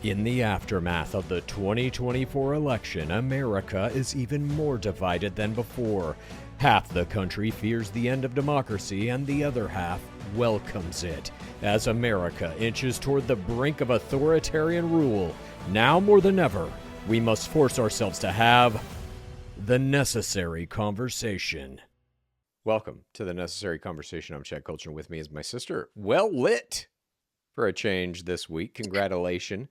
In the aftermath of the 2024 election, America is even more divided than before. Half the country fears the end of democracy, and the other half welcomes it. As America inches toward the brink of authoritarian rule, now more than ever, we must force ourselves to have the necessary conversation. Welcome to the Necessary Conversation. I'm Chad Kultgens, and with me is my sister, well lit for a change this week. Congratulations.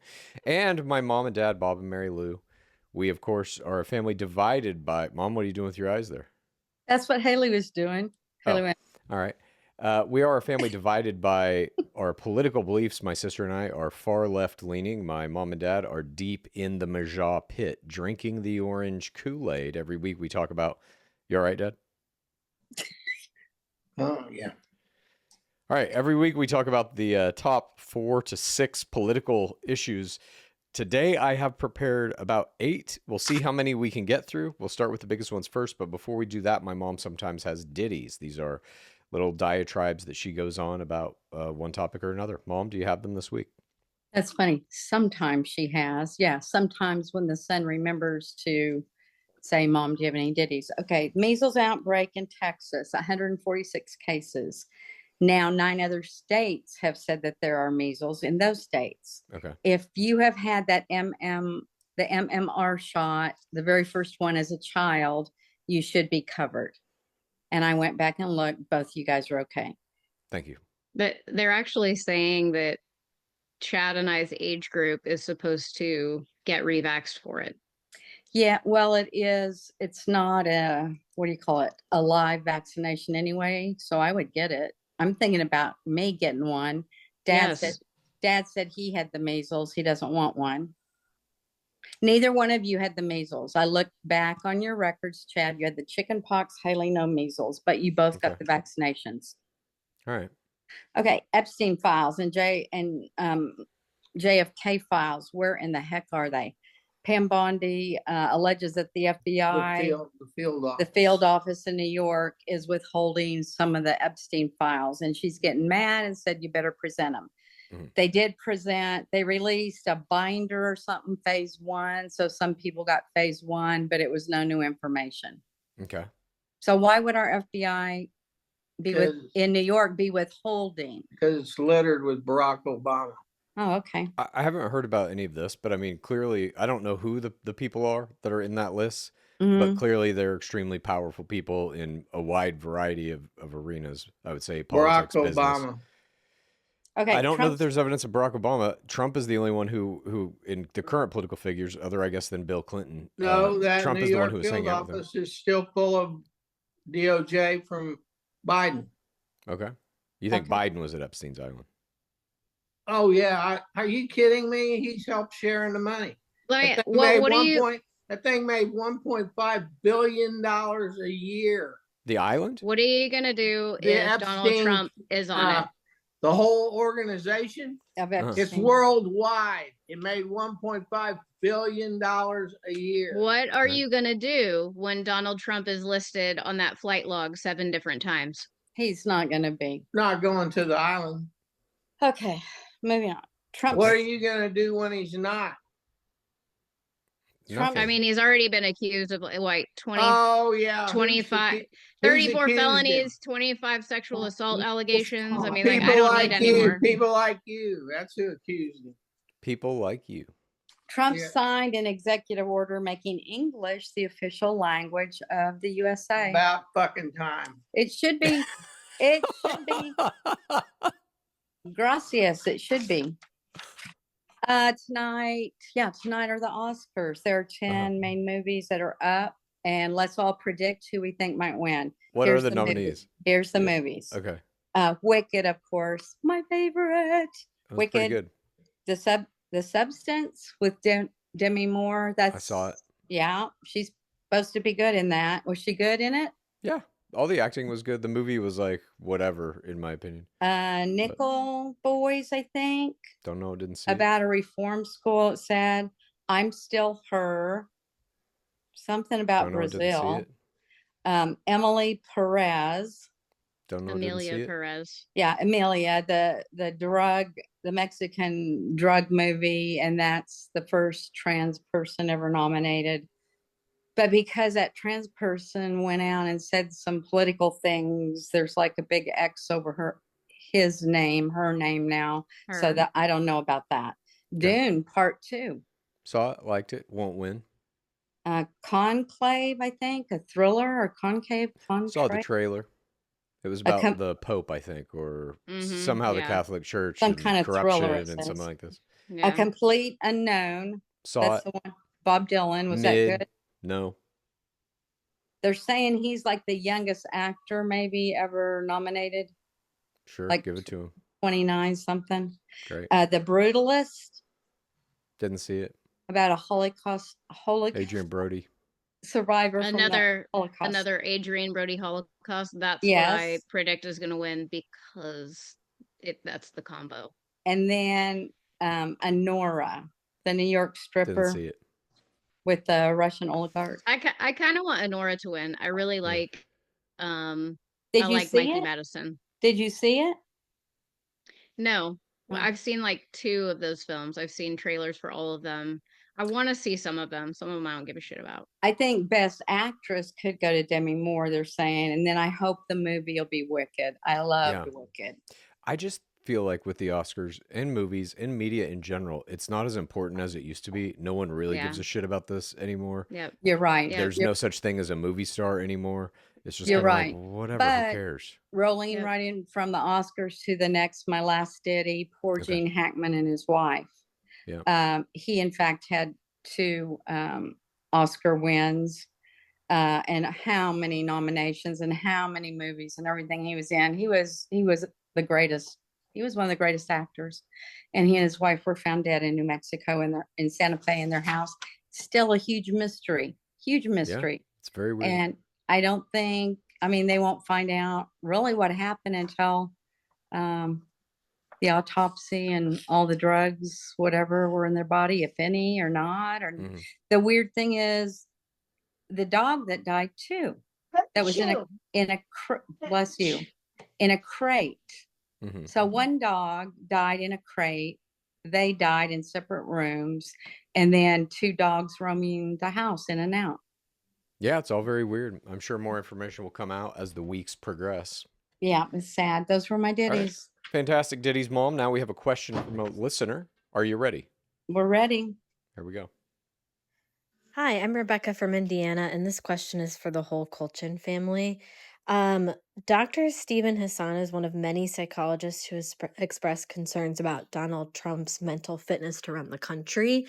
And my mom and dad, Bob and Mary Lou. We, of course, are a family divided by... Mom, what are you doing with your eyes there? That's what Haley was doing. Haley went. All right. We are a family divided by our political beliefs. My sister and I are far left-leaning. My mom and dad are deep in the Majah pit, drinking the orange Kool-Aid. Every week we talk about... You all right, Dad? Oh, yeah. All right, every week we talk about the top 4 to 6 political issues. Today I have prepared about 8. We'll see how many we can get through. We'll start with the biggest ones first, but before we do that, my mom sometimes has diddies. These are little diatribes that she goes on about one topic or another. Mom, do you have them this week? That's funny. Sometimes she has. Yeah, sometimes when the son remembers to say, Mom, do you have any diddies? Okay, measles outbreak in Texas, 146 cases. Now, 9 other states have said that there are measles in those states. Okay. If you have had that the MMR shot, the very first one as a child, you should be covered. And I went back and looked. Both you guys are okay. Thank you. But they're actually saying that Chad and I's age group is supposed to get revaxxed for it. Yeah, well, it is. It's not a, what do you call it? A live vaccination anyway. So I would get it. I'm thinking about me getting one. Dad said he had the measles. He doesn't want one. Neither one of you had the measles. I looked back on your records, Chad. You had the chicken pox, Haley, no measles, but you both got the vaccinations. All right. Okay, Epstein files and JFK files. Where in the heck are they? Pam Bondi alleges that the FBI, the field office in New York, is withholding some of the Epstein files, and she's getting mad and said, you better present them. Mm-hmm. They did present. They released a binder or something, phase 1. So some people got phase 1, but it was no new information. Okay. So why would our FBI in New York be withholding? Because it's littered with Barack Obama. Oh, okay. I haven't heard about any of this, but I mean, clearly, I don't know who the people are that are in that list, but clearly they're extremely powerful people in a wide variety of arenas. I would say politics, Barack business. Obama. Okay. I don't know that there's evidence of Barack Obama. Trump is the only one who in the current political figures, other, I guess, than Bill Clinton. No, that Trump New is the one York who was hanging field out with him. office is still full of DOJ from Biden. Okay. You think Biden was at Epstein's island? Oh, yeah. Are you kidding me? He's helped sharing the money. Like, that thing made $1.5 billion a year. The island? What are you going to do if Donald Trump is on it? The whole organization, it's worldwide. It made $1.5 billion a year. What are you going to do when Donald Trump is listed on that flight log 7 different times? He's not going to be. Not going to the island. Okay. Moving on. Trump. What are you going to do when he's not? Trump. I mean, he's already been accused of like 34 felonies, 25 sexual assault allegations. I mean, I don't need anymore. People like you. That's who accused him. People like you. Trump signed an executive order making English the official language of the USA. About fucking time. It should be. It should be. Gracias, it should be. Tonight are the Oscars. There are 10 main movies that are up, and let's all predict who we think might win. What are the nominees? Here's the movies. Okay. Wicked, of course, my favorite. Wicked. Pretty good. The Substance with Demi Moore. I saw it. Yeah, she's supposed to be good in that. Was she good in it? Yeah. All the acting was good. The movie was like whatever, in my opinion. Nickel Boys, I think. Don't know. Didn't see about a reform school. It said, I'm Still Her. Something about Brazil. Emily Perez. Don't know. Amelia Perez. Yeah, Amelia, the drug the Mexican drug movie, and that's the first trans person ever nominated. But because that trans person went out and said some political things, there's like a big X over her name now. So Her. that I don't know about that. Okay. Dune Part 2. Saw it, liked it, won't win. Conclave, I think, a thriller, or Concave, Saw the Conclave, trailer. It was a about the Pope, I think, or somehow the Yeah. Catholic Church some and kind of thriller, corruption it and something says. like this. A Yeah. Complete Unknown. Saw That's it. the one. Bob Dylan, was that Mid. good? No. They're saying he's like the youngest actor maybe ever nominated, Sure, like give it to him. 29 something. Great. The Brutalist, Didn't see it. about a Holocaust Adrian Brody. survivor from the Holocaust. Another Adrian Brody Holocaust. That's what I Yes. predict is going to win, because that's the combo. And then Honora, the New York Didn't stripper see it. with the Russian oligarch. I kind of want Honora to win. I really like Did I you like see Mikey it? Madison. Did you see it? No. Oh. I've seen like 2 of those films. I've seen trailers for all of them. I want to see some of them. Some of them I don't give a shit about. I think Best Actress could go to Demi Moore, they're saying, and then I hope the movie will be Wicked. I love Wicked. I just feel like with the Oscars and movies and media in general, it's not as important as it used to be. No one really gives a shit about this anymore. Yep. You're right. Yep. There's no such thing as a movie star anymore. It's just You're kind of right. like, whatever, But who cares? rolling Yep. right in from the Oscars to the next, my last ditty, poor Okay. Gene Hackman and his wife. Yeah. He in fact had 2 Oscar wins, and how many nominations and how many movies and everything he was in. He was the greatest. He was one of the greatest actors, and he and his wife were found dead in New Mexico in Santa Fe in their house. Still a huge mystery. It's very weird. And I don't think, I mean, they won't find out really what happened until the autopsy and all the drugs, whatever were in their body, if any or not. Or the weird thing is the dog that died too, that was bless you, in a crate. So one dog died in a crate. They died in separate rooms, and then 2 dogs roaming the house in and out. Yeah, it's all very weird. I'm sure more information will come out as the weeks progress. Yeah, it's sad. Those were my ditties. Right. Fantastic ditties, Mom. Now we have a question from a listener. Are you ready? We're ready. Here we go. Hi, I'm Rebecca from Indiana, and this question is for the whole Kultgen family. Dr. Stephen Hassan is one of many psychologists who has expressed concerns about Donald Trump's mental fitness to run the country.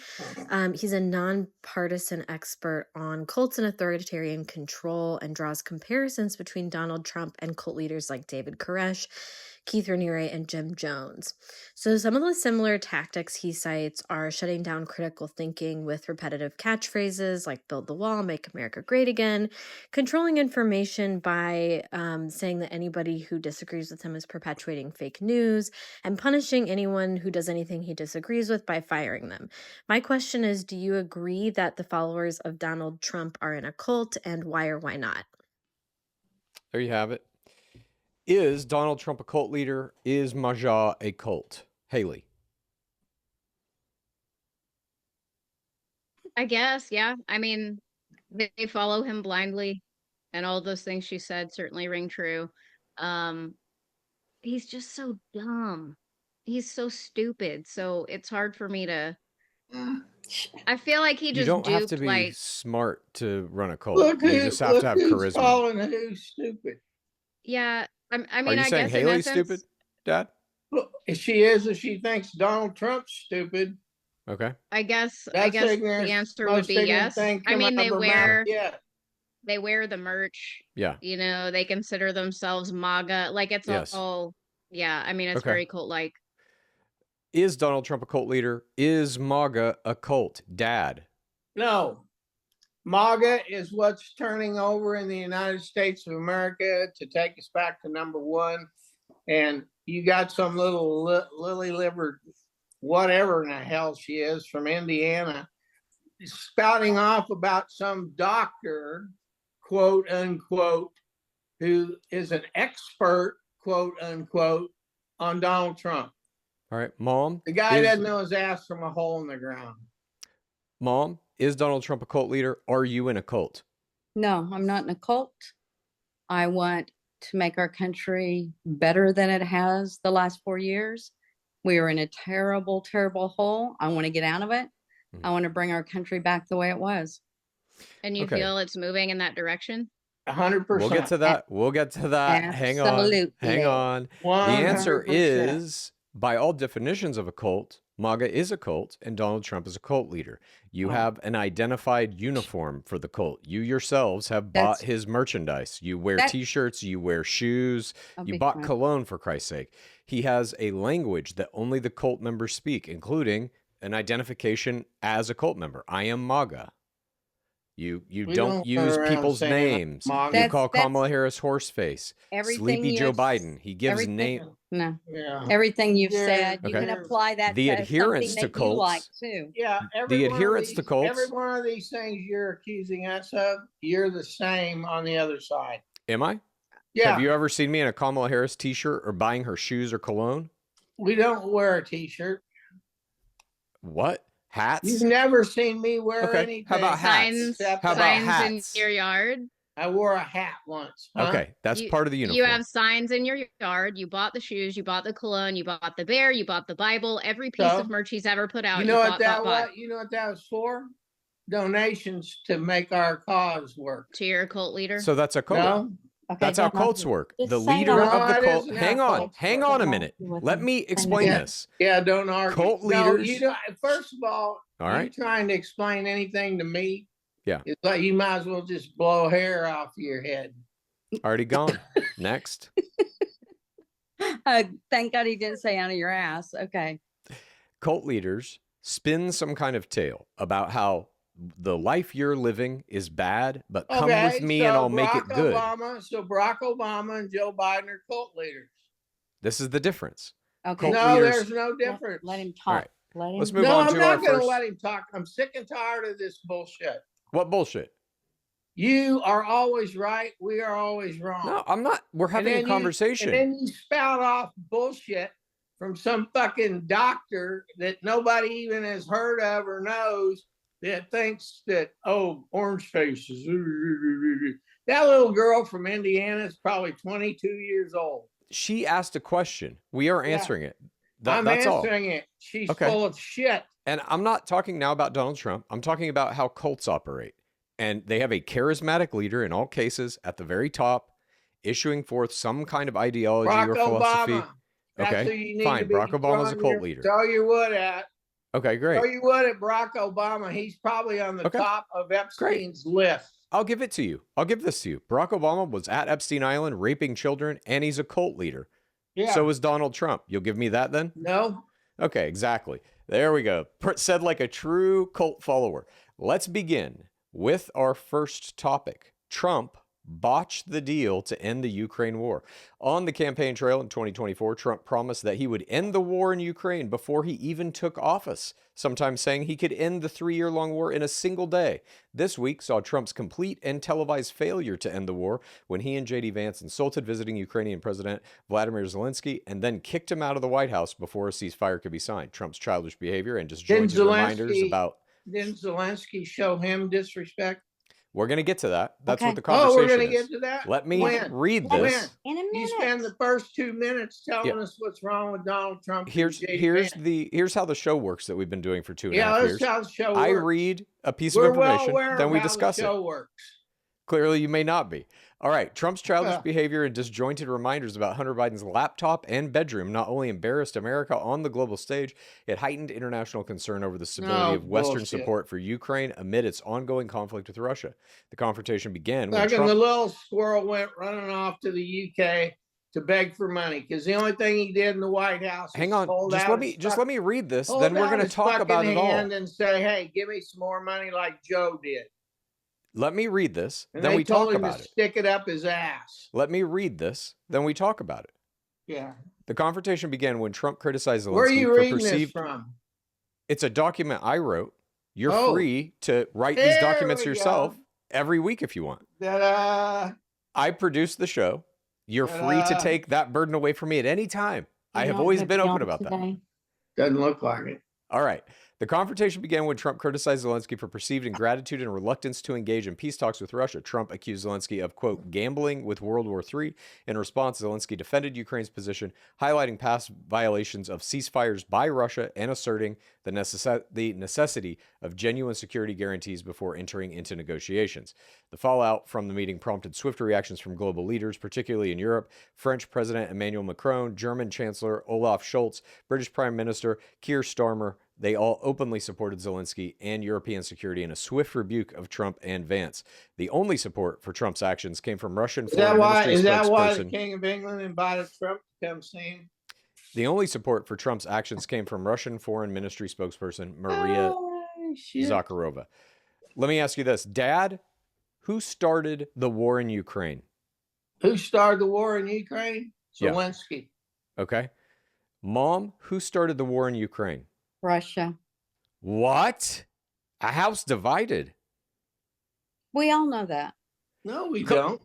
He's a nonpartisan expert on cults and authoritarian control and draws comparisons between Donald Trump and cult leaders like David Koresh, Keith Raniere, and Jim Jones. So some of the similar tactics he cites are shutting down critical thinking with repetitive catchphrases like build the wall, make America great again, controlling information by saying that anybody who disagrees with him is perpetuating fake news, and punishing anyone who does anything he disagrees with by firing them. My question is, do you agree that the followers of Donald Trump are in a cult, and why or why not? There you have it. Is Donald Trump a cult leader? Is Maja a cult? Haley. I guess, yeah. I mean, they follow him blindly, and all those things she said certainly ring true. He's just so dumb. He's so stupid. So it's hard for me to. I feel like he You just don't have duped to be like. smart to run a cult. Look You just have to have who's charisma. calling who's stupid. Yeah, I mean, Are you I saying guess in Haley's essence, stupid, Dad? Look, if she is, if she thinks Donald Trump's stupid, Okay. I guess ignorant, the answer would most be ignorant yes. thing I come mean, out of her mouth. Yeah. they wear the merch. Yeah. You know, they consider themselves MAGA. Like it's Yes. all. Yeah, I mean, it's Okay. very cult-like. Is Donald Trump a cult leader? Is MAGA a cult? Dad. No. MAGA is what's turning over in the United States of America to take us back to number 1. And you got some little lily-livered, whatever in the hell she is, from Indiana, spouting off about some doctor, quote unquote, who is an expert, quote unquote, on Donald Trump. All right, Mom. The guy doesn't know his ass from a hole in the ground. Mom, is Donald Trump a cult leader? Are you in a cult? No, I'm not in a cult. I want to make our country better than it has the last 4 years. We are in a terrible, terrible hole. I want to get out of it. I want to bring our country back the way it was. And you feel it's moving in that direction? 100%. We'll get to that. We'll get to that. Absolutely. Hang on. 100%. The answer is, by all definitions of a cult, MAGA is a cult and Donald Trump is a cult leader. You have an identified uniform for the cult. You yourselves have bought his merchandise. You wear t-shirts, you wear shoes, you bought cologne, for Christ's sake. He has a language that only the cult members speak, including an identification as a cult member. I am MAGA. You don't use people's names. You call Kamala Harris horseface. Sleepy Joe Biden. He gives name. No. Yeah. Everything you've said, you can apply that the to adherence to cults. Like too. Yeah. The adherence to cults. Every one of these things you're accusing us of, you're the same on the other side. Am I? Yeah. Have you ever seen me in a Kamala Harris t-shirt or buying her shoes or cologne? We don't wear a t-shirt. What? Hats? You've never seen me wear anything. How about hats? How about hats? In your yard? I wore a hat once. Huh? Okay, that's part of the uniform. You have signs in your yard. You bought the shoes. You bought the cologne. You bought the bear. You bought the Bible. Every piece of merch he's ever put out. You know what that was? You know what that was for? Donations to make our cause work. To your cult leader. So that's a cult. No? Okay, that's how cults work. The leader of the cult. Hang on a minute. Let me explain this. Yeah, don't argue. Cult leaders. You don't, first of all you trying to explain anything to me? Yeah. It's like you might as well just blow hair off your head. Already gone. Next. Thank God he didn't say out of your ass. Okay. Cult leaders spin some kind of tale about how the life you're living is bad, but come with me and I'll make it good. So Barack Obama and Joe Biden are cult leaders. This is the difference. Okay. No, there's no difference. Let him talk. Right. Let's move on to our first. No, I'm not going to let him talk. I'm sick and tired of this bullshit. What bullshit? You are always right. We are always wrong. No, I'm not. We're having a conversation. And then you spout off bullshit from some fucking doctor that nobody even has heard of or knows, that thinks that, orange faces. That little girl from Indiana is probably 22 years old. She asked a question. We are answering it. I'm that's answering it. She's full of shit. And I'm not talking now about Donald Trump. I'm talking about how cults operate. And they have a charismatic leader in all cases at the very top, issuing forth some kind of ideology or philosophy. Obama. Okay, fine. Barack Obama's a cult leader. Throw your wood at. Okay, great. Throw your wood at Barack Obama. He's probably on the top of Epstein's list. I'll give it to you. I'll give this to you. Barack Obama was at Epstein Island raping children, and he's a cult leader. Yeah. So is Donald Trump. You'll give me that then? No. Okay, exactly. There we go. Said like a true cult follower. Let's begin with our first topic. Trump botched the deal to end the Ukraine war. On the campaign trail in 2024, Trump promised that he would end the war in Ukraine before he even took office, sometimes saying he could end the 3-year-long war in a single day. This week saw Trump's complete and televised failure to end the war when he and J.D. Vance insulted visiting Ukrainian President Vladimir Zelensky and then kicked him out of the White House before a ceasefire could be signed. Trump's childish behavior and disjointed reminders about... Didn't Zelensky show him disrespect? We're going to get to that. That's what the conversation we're going to get to that? Let me read this. In a minute. You spend the first 2 minutes telling us what's wrong with Donald Trump. Here's how the show works that we've been doing for 2.5 years. Yeah, that's how the show works. I read a piece of information, then we discuss it. Works. Clearly, you may not be. All right. Trump's childish behavior and disjointed reminders about Hunter Biden's laptop and bedroom not only embarrassed America on the global stage, it heightened international concern over the stability of Western support for Ukraine amid its ongoing conflict with Russia. The confrontation began when the little squirrel went running off to the UK to beg for money because the only thing he did in the White House. Hang on, just let me read this. Then we're going to talk about it all. And say, hey, give me some more money like Joe did. Let me read this, and then we talk about it. Stick it up his ass. Let me read this, then we talk about it. Yeah. The confrontation began when Trump criticized Zelensky. Where are you reading this from? It's a document I wrote. You're free to write these documents yourself every week if you want. I produce the show. You're free to take that burden away from me at any time. I have always been open about that. Doesn't look like it. All right. The confrontation began when Trump criticized Zelensky for perceived ingratitude and reluctance to engage in peace talks with Russia. Trump accused Zelensky of, quote, gambling with World War III. In response, Zelensky defended Ukraine's position, highlighting past violations of ceasefires by Russia and asserting the necessity of genuine security guarantees before entering into negotiations. The fallout from the meeting prompted swift reactions from global leaders, particularly in Europe. French President Emmanuel Macron, German Chancellor Olaf Scholz, British Prime Minister Keir Starmer, they all openly supported Zelensky and European security in a swift rebuke of Trump and Vance. The only support for Trump's actions came from Russian foreign ministry spokesperson. Is that why the King of England invited Trump to come see him? The only support for Trump's actions came from Russian foreign ministry spokesperson Maria Zakharova. Let me ask you this, Dad, who started the war in Ukraine? Who started the war in Ukraine? Zelensky. Yeah. Okay. Mom, who started the war in Ukraine? Russia. What? A house divided. We all know that. No, we don't.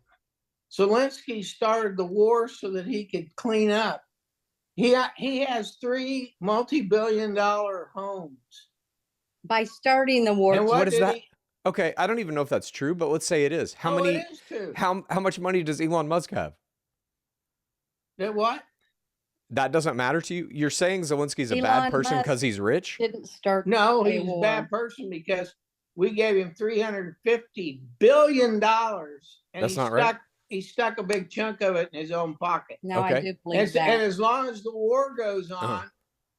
Zelensky started the war so that he could clean up. He has 3 multi-billion-dollar homes. By starting the war. And what is that? Okay, I don't even know if that's true, but let's say it is. How many? It is true. How much money does Elon Musk have? That what? That doesn't matter to you? You're saying Zelensky's a bad person because he's rich? Didn't start. No, he's a bad person because we gave him $350 billion. And that's not right. He stuck a big chunk of it in his own pocket. No, I do believe that. And as long as the war goes on,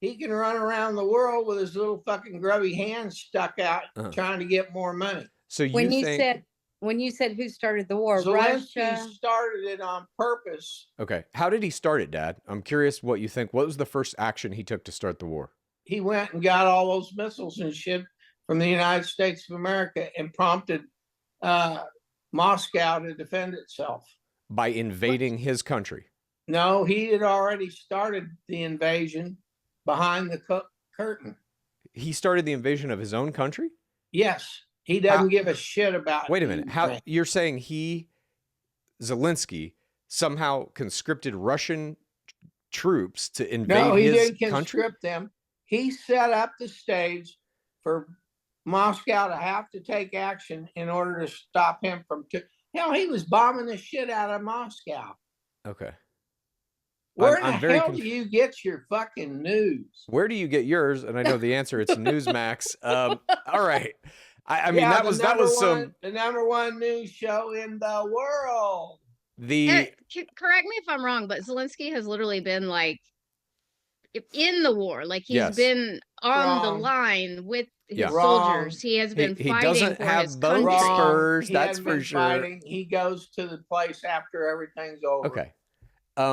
he can run around the world with his little fucking grubby hands stuck out trying to get more money. So when you said who started the war, Zelensky Russia started it on purpose. Okay. How did he start it, Dad? I'm curious what you think. What was the first action he took to start the war? He went and got all those missiles and shit from the United States of America and prompted Moscow to defend itself. By invading his country? No, he had already started the invasion behind the curtain. He started the invasion of his own country? Yes. He doesn't give a shit about. Wait a minute. How you're saying Zelensky somehow conscripted Russian troops to invade his country? No, he didn't conscript them. He set up the stage for Moscow to have to take action in order to stop him from. Hell, he was bombing the shit out of Moscow. Okay. Where the hell do you get your fucking news? Where do you get yours? And I know the answer. It's Newsmax. All right. I mean, that was some the #1 news show in the world. Correct me if I'm wrong, but Zelensky has literally been like in the war, like he's been on the line with his soldiers. He has been fighting. He doesn't have both spurs, that's for sure. Fighting. He goes to the place after everything's over. Okay.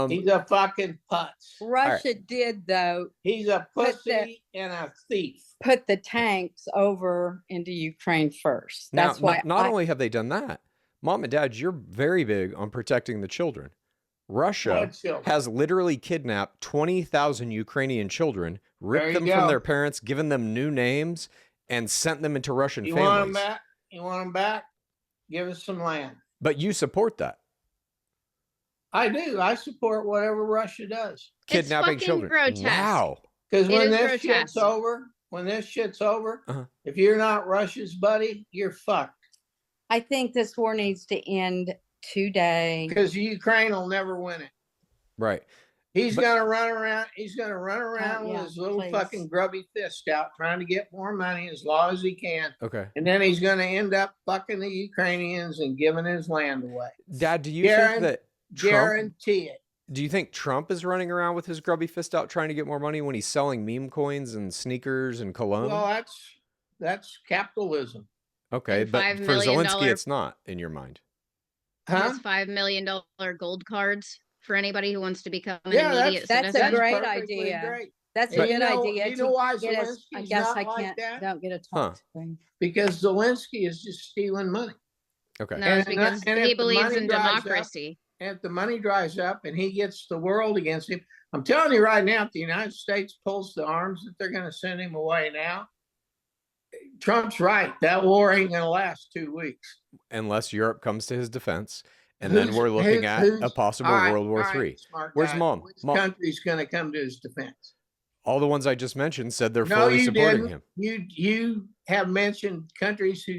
He's a fucking putz. Russia did, though. He's a pussy and a thief. Put the tanks over into Ukraine first. That's why. Not only have they done that, Mom and Dad, you're very big on protecting the children. Russia has literally kidnapped 20,000 Ukrainian children, ripped them from their parents, given them new names, and sent them into Russian families. Want them back? You want them back? Give us some land. But you support that. I do. I support whatever Russia does. Kidnapping children. Grotesque. Wow. Because when this shit's over, if you're not Russia's buddy, you're fucked. I think this war needs to end today. Because Ukraine will never win it. Right. He's going to run around. He's going to run around with his little fucking grubby fist out trying to get more money as long as he can. Okay. And then he's going to end up fucking the Ukrainians and giving his land away. Dad, do you think that guarantee it? Do you think Trump is running around with his grubby fist out trying to get more money when he's selling meme coins and sneakers and cologne? Well, that's capitalism. Okay, but for Zelensky, it's not in your mind. Huh? $5 million gold cards for anybody who wants to become an immediate citizen. That's a great idea. Great. That's a good idea. You know why Zelensky's I guess not I like can't. that? Don't get a talk thing. Because Zelensky is just stealing money. Okay. No, it's because he believes in democracy. And if the money dries up and he gets the world against him, I'm telling you right now, if the United States pulls the arms that they're going to send him away now, Trump's right. That war ain't going to last 2 weeks. Unless Europe comes to his defense. And then we're looking at a possible World War III. Where's Mom? Which country's going to come to his defense? All the ones I just mentioned said they're No, fully you supporting didn't. him. You have mentioned countries who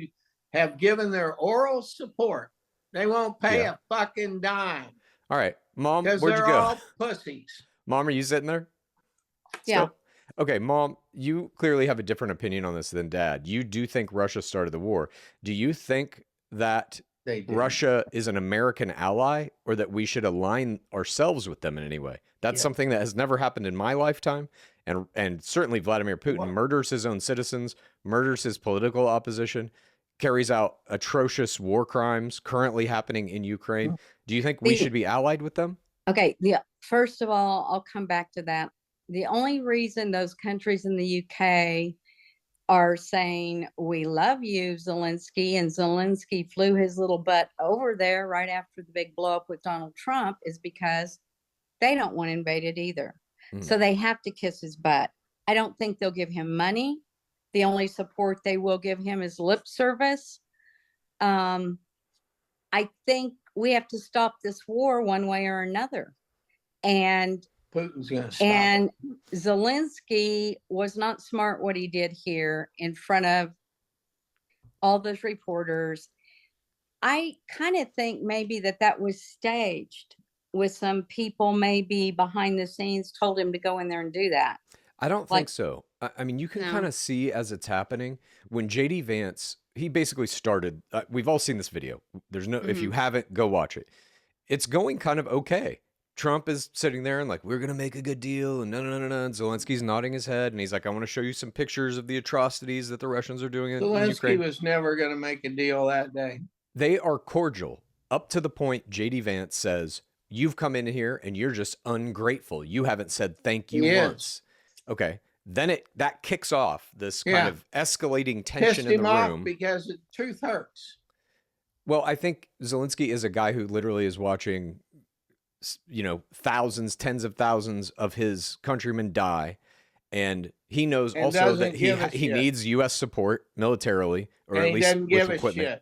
have given their oral support. They won't pay a fucking dime. All right, Mom, because where'd you they're go? all pussies. Mom, are you sitting there? Yeah. Still? Okay, Mom, you clearly have a different opinion on this than Dad. You do think Russia started the war. Do you think that Russia is an American ally, or that we should align ourselves with them in any way? That's something that has never happened in my lifetime. And certainly Vladimir Putin murders his own citizens, murders his political opposition, carries out atrocious war crimes currently happening in Ukraine. Do you think we should be allied with them? Okay. First of all, I'll come back to that. The only reason those countries in the UK are saying, we love you, Zelensky, and Zelensky flew his little butt over there right after the big blow up with Donald Trump, is because they don't want invaded either. So they have to kiss his butt. I don't think they'll give him money. The only support they will give him is lip service. I think we have to stop this war one way or another. And Putin's going to stop. And Zelensky was not smart what he did here in front of all those reporters. I kind of think maybe that was staged, with some people maybe behind the scenes told him to go in there and do that. I don't think so. I mean, you can kind of see as it's happening when JD Vance, he basically started, we've all seen this video. There's no, if you haven't, go watch it. It's going kind of okay. Trump is sitting there and like, we're going to make a good deal. And no. And Zelensky's nodding his head. And he's like, I want to show you some pictures of the atrocities that the Russians are doing in Ukraine. Zelensky was never going to make a deal that day. They are cordial up to the point JD Vance says, you've come in here and you're just ungrateful. You haven't said thank you once. Okay. Then that kicks off this kind of escalating tension in the room. Because the truth hurts. Well, I think Zelensky is a guy who literally is watching, thousands, tens of thousands of his countrymen die. And he knows also that he needs U.S. support militarily, or at least with equipment.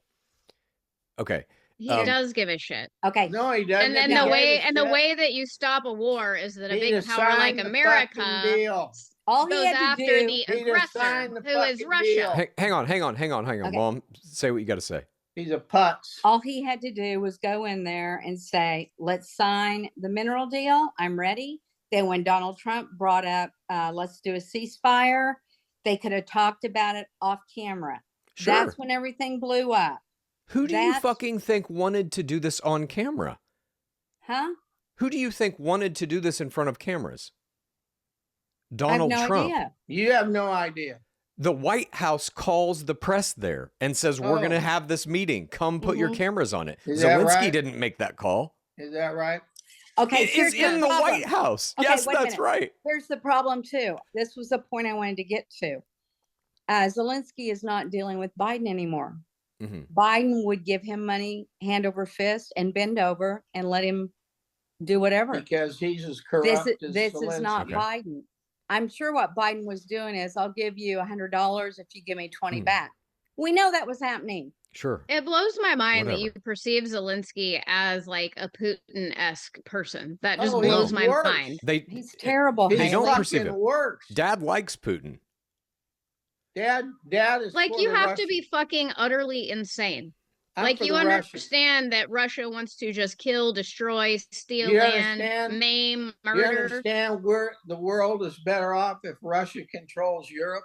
Okay. He does give a shit. Okay. No, he doesn't. And then the way that you stop a war is that a big power like America all goes after the aggressor, who is Russia. Hang on, Okay. Mom. Say what you got to say. He's a putz. All he had to do was go in there and say, let's sign the mineral deal. I'm ready. Then when Donald Trump brought up, let's do a ceasefire, they could have talked about it off camera. Sure. That's when everything blew up. Who do you fucking think wanted to do this on camera? Huh? Who do you think wanted to do this in front of cameras? Donald I have no Trump. idea. You have no idea. The White House calls the press there and says, we're going to have this meeting. Come put your cameras on it. Zelensky didn't make that call. Is that right? Okay. It is in the White House. Okay, yes, that's right. Here's the problem, too. This was the point I wanted to get to. Zelensky is not dealing with Biden anymore. Biden would give him money, hand over fist, and bend over and let him do whatever. Because he's as corrupt as Zelensky. This is not Biden. I'm sure what Biden was doing is, I'll give you $100 if you give me 20 back. We know that was happening. Sure. It blows my mind that you perceive Zelensky as like a Putin-esque person. That just blows my mind. He's terrible. They don't perceive it. Worse. Dad likes Putin. Dad is like, you have to be fucking utterly insane. Like, you understand that Russia wants to just kill, destroy, steal land, maim, murder. You understand the world is better off if Russia controls Europe?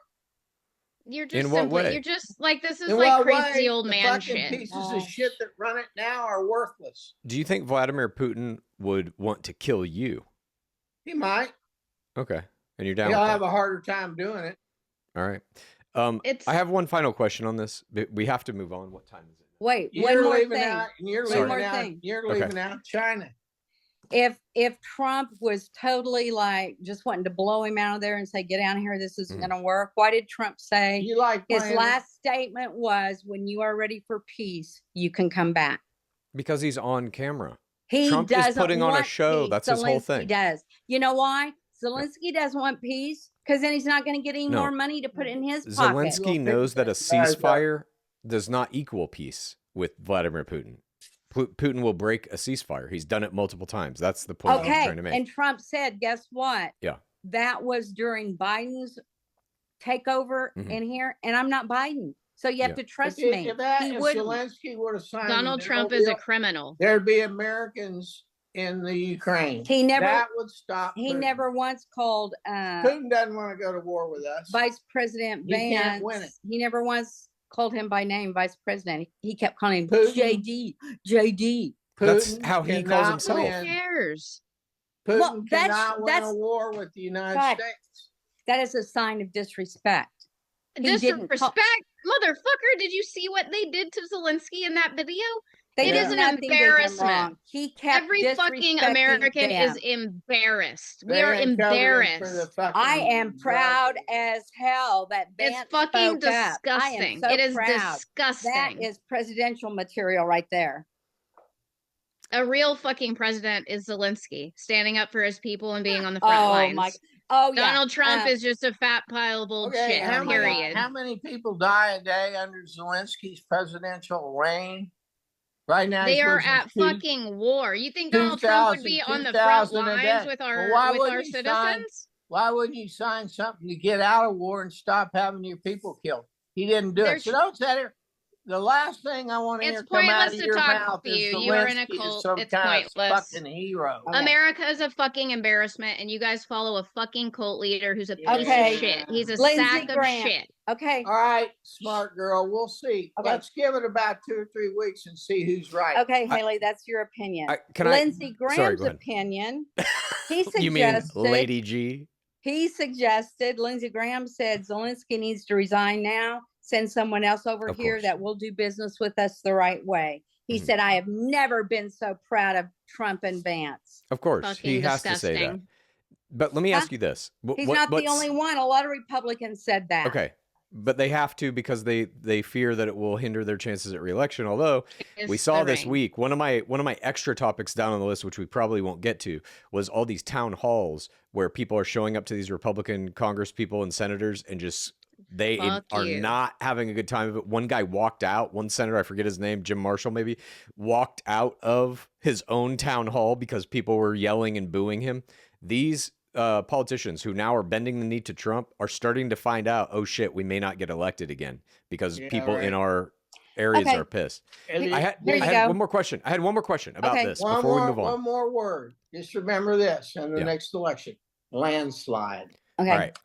You're just in what way? You're just like, this is like crazy old man shit. The shit. pieces of shit that run it now are worthless. Do you think Vladimir Putin would want to kill you? He might. Okay. And you're down He'll with that. have a harder time doing it. All right. I have one final question on this. We have to move on. What time is it? Wait, you're one more leaving thing. out. You're leaving out China. If Trump was totally like just wanting to blow him out of there and say, get out of here, this isn't going to work, why did Trump say his last statement was, when you are ready for peace, you can come back? Because he's on camera. Trump is putting on a show. That's his whole thing. Does. You know why? Zelensky doesn't want peace, because then he's not going to get any more money to put in his pocket. Zelensky knows that a ceasefire does not equal peace with Vladimir Putin. Putin will break a ceasefire. He's done it multiple times. That's the point I'm trying to make. And Trump said, guess what? Yeah. that was during Biden's takeover in here, and I'm not Biden. So you have to trust me. If Zelensky would have signed, Donald Trump is a criminal. There'd be Americans in the Ukraine. That would stop. He never once called. Putin doesn't want to go to war with us. Vice President Vance. He can't win it. He never once called him by name, Vice President. He kept calling him Putin, JD. That's how he calls himself. Who cares? Putin cannot win a war with the United States. That is a sign of disrespect. Disrespect? Motherfucker, did you see what they did to Zelensky in that video? It is an embarrassment. He kept Every fucking American is embarrassed. We are embarrassed. I am proud as hell that Vance it's fucking disgusting. I am so it is proud. disgusting. That is presidential material right there. A real fucking president is Zelensky, standing up for his people and being on the front lines. Donald Trump is just a fat pile of old shit, period. How many people die a day under Zelensky's presidential reign? Right now, they are at fucking war. You think Donald Trump would be on the front lines with our citizens? Why wouldn't you sign something to get out of war and stop having your people killed? He didn't do it. So don't say it. The last thing I want to hear come out of your mouth is Zelensky is some kind of fucking hero. America is a fucking embarrassment, and you guys follow a fucking cult leader who's a piece of shit. He's a sack of shit. Okay. All right, smart girl. We'll see. Okay. Let's give it about 2 or 3 weeks and see who's right. Okay, Haley, that's your opinion. Lindsey Graham's opinion. He suggested. You mean Lady G? He suggested. Lindsey Graham said Zelensky needs to resign now. Send someone else over here that will do business with us the right way. He said, I have never been so proud of Trump and Vance. Of course, fucking he has to say that. But let me ask you this. He's not the only one. A lot of Republicans said that. Okay. But they have to because they fear that it will hinder their chances at re-election. Although we saw this week, one of my extra topics down on the list, which we probably won't get to, was all these town halls where people are showing up to these Republican Congress people and senators and just they are not having a good time of it. One guy walked out, one senator, I forget his name, Jim Marshall maybe, walked out of his own town hall because people were yelling and booing him. These politicians who now are bending the knee to Trump are starting to find out, oh shit, we may not get elected again because people in our areas are pissed. I had one more question. I had one more question about this before we move on. One more word. Just remember this in the next election. Landslide. Okay. All right.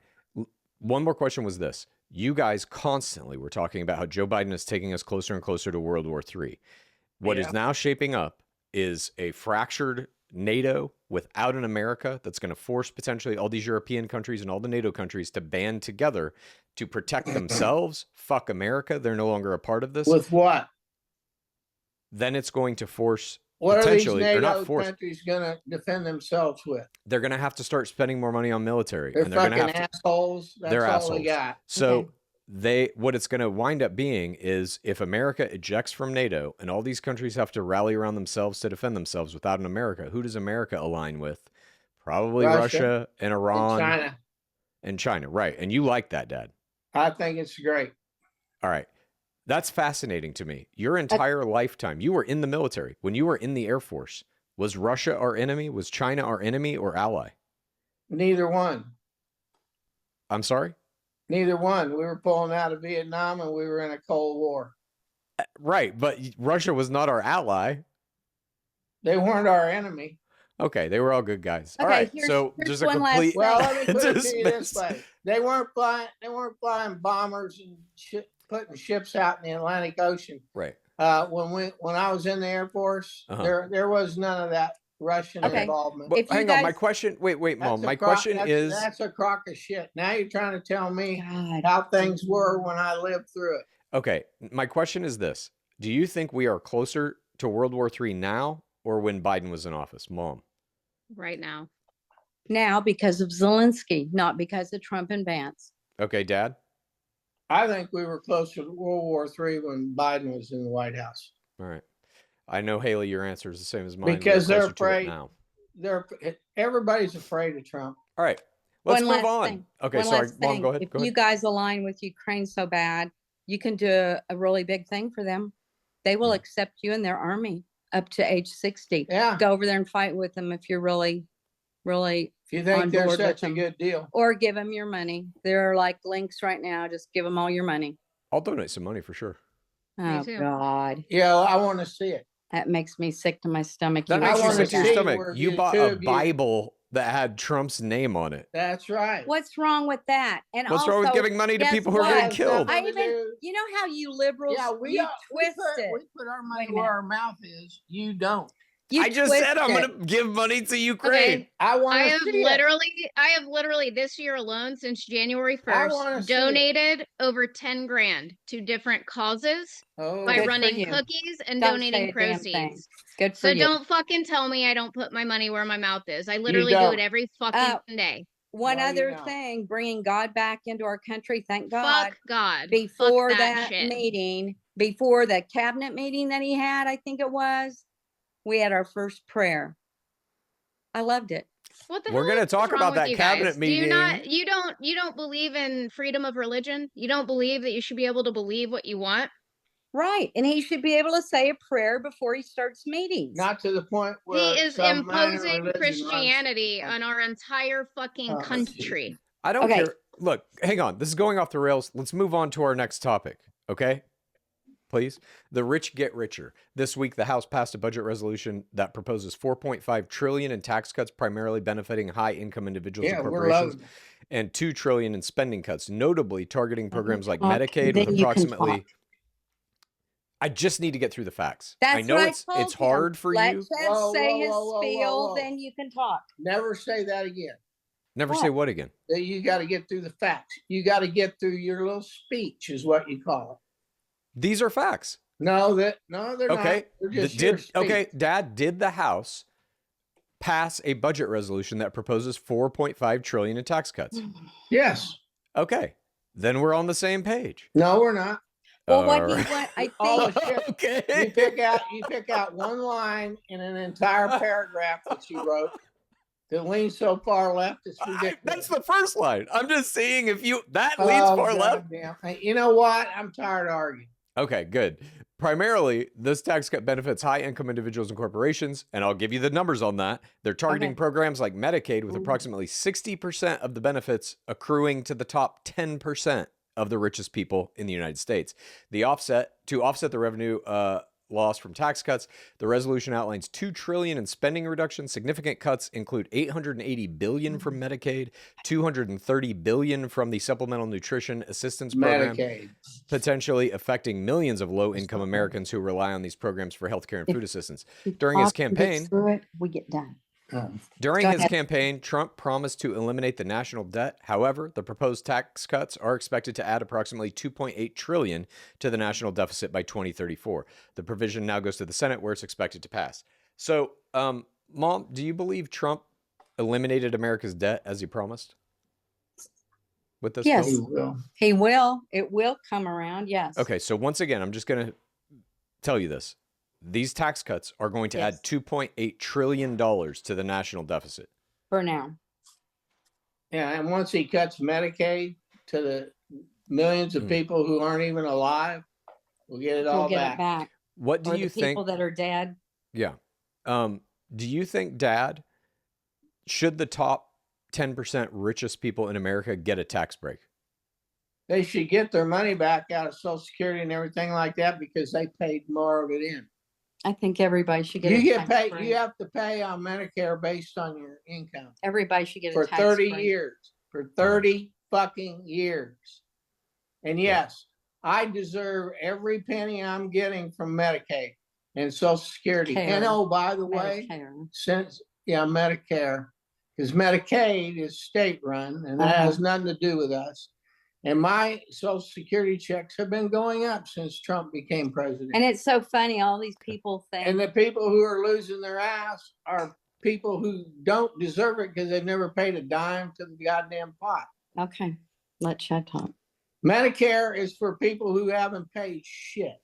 One more question was this. You guys constantly were talking about how Joe Biden is taking us closer and closer to World War III. What is now shaping up is a fractured NATO without an America that's going to force potentially all these European countries and all the NATO countries to band together to protect themselves. Fuck America. They're no longer a part of this. With what? Then it's going to force what potentially, are these NATO countries going to defend themselves with? They're going to have to start spending more money on military. They're and they're fucking going to have assholes. That's they're all assholes. They got. So what it's going to wind up being is if America ejects from NATO and all these countries have to rally around themselves to defend themselves without an America, who does America align with? Probably Russia and Iran. And China. Right. And you like that, Dad. I think it's great. All right. That's fascinating to me. Your entire lifetime, you were in the military. When you were in the Air Force, was Russia our enemy? Was China our enemy or ally? Neither one. I'm sorry? Neither one. We were pulling out of Vietnam and we were in a Cold War. Right. But Russia was not our ally. They weren't our enemy. Okay. They were all good guys. All right. So there's a complete. Well, let me put it to you this way. They weren't flying bombers and shit. Putting ships out in the Atlantic Ocean. Right. When I was in the Air Force, there was none of that Russian involvement. But hang on, my question. Wait, Mom. My question is that's a crock of shit. Now you're trying to tell me how things were when I lived through it. Okay. My question is this: do you think we are closer to World War III now or when Biden was in office, Mom? Right now. Now because of Zelensky, not because of Trump and Vance. Okay, Dad. I think we were closer to World War III when Biden was in the White House. All right. I know, Haley, your answer is the same as mine. Because they're afraid. Everybody's afraid of Trump. All right. Let's move on. Thing. Okay, sorry. Mom, go ahead. If you guys align with Ukraine so bad, you can do a really big thing for them. They will accept you in their army up to age 60. Yeah. Go over there and fight with them if you're really, really If you think they're board with such a them. good deal. Or give them your money. There are like links right now. Just give them all your money. I'll donate some money for sure. Oh, too. God. Yeah, I want to see it. That makes me sick to my stomach. That You makes you wanna sick to your see stomach. where You the bought two a of you- Bible that had Trump's name on it. That's right. What's wrong with that? And What's wrong with giving money to guess people who are what? getting killed? I even, you know how you liberals, you twist it. We put our money Wait a where minute. our mouth is. You don't. You I just twist said I'm it. going to give money to Ukraine. Okay. I want I to have see it. literally this year alone, since January I 1st, wanna see it. donated over 10 grand to different causes Oh, by Good for running you. cookies and Don't say donating a damn thing. proceeds. Good for So you. don't fucking tell me I don't put my money where my mouth is. I literally do don't. it every fucking day. One No, you other don't. thing, bringing God back into our country. Thank God. Fuck God. Before Fuck that shit. meeting, before the cabinet meeting that he had, I think it was, we had our first prayer. I loved it. What the We're hell gonna is talk wrong about with that you cabinet guys? meeting. You don't believe in freedom of religion? You don't believe that you should be able to believe what you want? Right. And he should be able to say a prayer before he starts meetings. not to the point He where is some minor imposing religion Christianity runs- on our entire fucking Oh, country. I don't Okay. care. Look, hang on. This is going off the rails. Let's move on to our next topic, okay? Please. The rich get richer. This week, the House passed a budget resolution that proposes $4.5 trillion in tax cuts, primarily benefiting high-income individuals and Yeah, we're corporations, loving it. and $2 trillion in spending cuts, notably targeting programs like talk, Medicaid then with you can approximately. talk. I just need to get through the facts. That's I know what it's I told it's hard him. for Let you. Chad Whoa, say whoa, his whoa, whoa, spiel, whoa, whoa. then you can talk. Never say that again. Never What? say what again? That you got to get through the facts. You got to get through your little speech, is what you call These are facts. it. No, they're Okay. not. They're just your speech. Okay, Dad, did the House pass a budget resolution that proposes $4.5 trillion in tax cuts? Yes. Okay. Then we're on the same page. No, we're not. Well, what he Alright. went, I All think, the shit. Okay. You pick out one line in an entire paragraph that you wrote that leans so far left, it's ridiculous. That's the first line. I'm just seeing if that leans far left. Goddamn. Hey, you know what? I'm tired of arguing. Okay, good. Primarily, this tax cut benefits high-income individuals and corporations, and I'll give you the numbers on that. They're targeting Okay. programs like Medicaid with approximately 60% of the benefits accruing to the top 10% of the richest people in the United States. To offset the revenue loss from tax cuts, the resolution outlines $2 trillion in spending reduction. Significant cuts include $880 billion from Medicaid, $230 billion from the Supplemental Nutrition Assistance Program, Medicaid. potentially affecting millions of low-income Americans who rely on these programs for healthcare and food assistance. During his campaign, we get done. During Go his ahead. campaign, Trump promised to eliminate the national debt. However, the proposed tax cuts are expected to add approximately $2.8 trillion to the national deficit by 2034. The provision now goes to the Senate, where it's expected to pass. So, Mom, do you believe Trump eliminated America's debt as he promised with this Yes. bill? You will. He will. It will come around. Yes. Okay, so once again, I'm just going to tell you this. These tax cuts are going to add $2.8 trillion to the national deficit. For now. Yeah, and once he cuts Medicaid to the millions of people who aren't even alive, we'll get it all We'll get back. it back. What do Or you the people think? that are dead. Yeah. Do you think, Dad, should the top 10% richest people in America get a tax break? They should get their money back out of Social Security and everything like that because they paid more of it in. I think everybody should get You a get tax paid. break. You have to pay on Medicare based on your income Everybody should get for a tax 30 break. years. For 30 fucking years. And yes, I deserve every penny I'm getting from Medicaid and Social Security. Care. And oh, by the way, Medicare. Medicare, because Medicaid is state run and that has nothing to do with us. And my Social Security checks have been going up since Trump became president. And it's so funny, all these people think. And the people who are losing their ass are people who don't deserve it because they've never paid a dime to the goddamn pot. Okay, let Chad talk. Medicare is for people who haven't paid shit.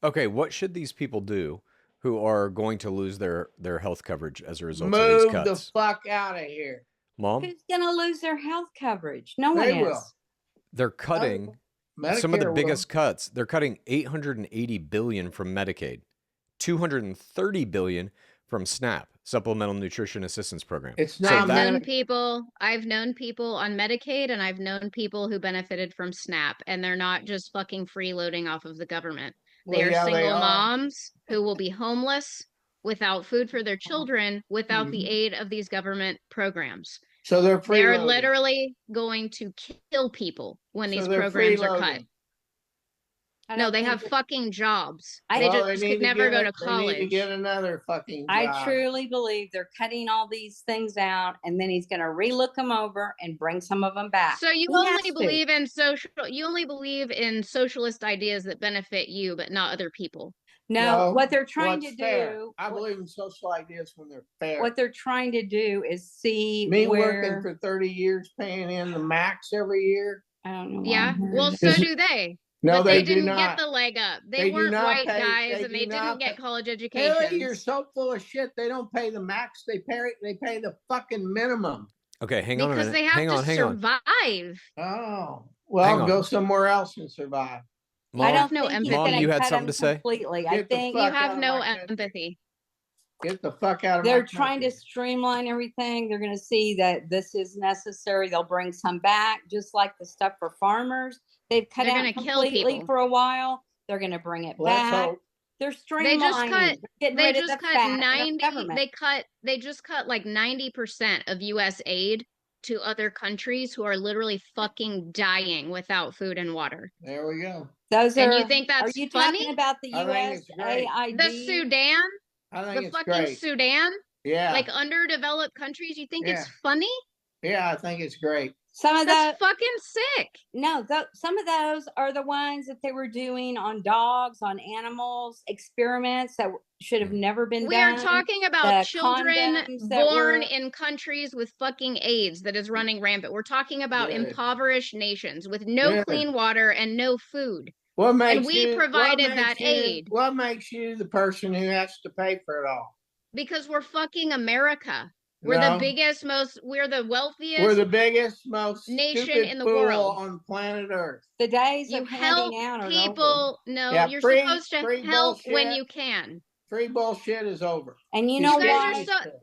Okay, what should these people do who are going to lose their health coverage as a result of Move these cuts? the fuck out of here. Mom, Who's gonna lose their health coverage? No one They is. will. they're cutting some of the biggest cuts. They're cutting $880 billion from Medicaid, $230 billion from SNAP, Supplemental Nutrition Assistance Program. It's not. I've known people on Medicaid, and I've known people who benefited from SNAP, and they're not just fucking freeloading off of the government. They are single moms who will be homeless without food for their children, without the aid of these government programs. So they're literally going to kill people when these programs are cut. No, they have fucking jobs. They just could never go to college. They need to get another fucking job. I truly believe they're cutting all these things out, and then he's going to relook them over and bring some of them back. So you only believe in socialist ideas that benefit you, but not other people. No, what they're trying to do. I believe in social ideas when they're fair. What they're trying to do is see working for 30 years, paying in the max every year. I don't know. Yeah, well, so do they. No, but they didn't get the leg up. They weren't white guys, and they didn't get college education. Haley, you're so full of shit. They don't pay the max. They pay the fucking minimum. Okay, hang on a minute. Because they have to survive. Oh, well, go somewhere else and survive. Mom, I don't know empathy. Mom, you had something to say? Completely. I think you have no empathy. Get the fuck out of They're trying to streamline everything. They're going to see that this is necessary. They'll bring some back, just like the stuff for farmers. They've cut out completely for a while. They're going to bring it back. They're streamlining. They just cut 90. They just cut like 90% of U.S. aid to other countries who are literally fucking dying without food and water. There we go. And you think that's funny? Are you talking about the USAID? The Sudan? The fucking Sudan? Yeah. Like underdeveloped countries? You think it's funny? Yeah, I think it's great. That's fucking sick. No, some of those are the ones that they were doing on dogs, on animals, experiments that should have never been done. We are talking about children born in countries with fucking AIDS that is running rampant. We're talking about impoverished nations with no clean water and no food. And we provided that aid. What makes you the person who has to pay for it all? Because we're fucking America. We're the biggest, we're the wealthiest. We're the biggest, most nation in the world on planet Earth. The days you of help people. No, you're supposed to help bullshit. When you can. Free bullshit is over. And you know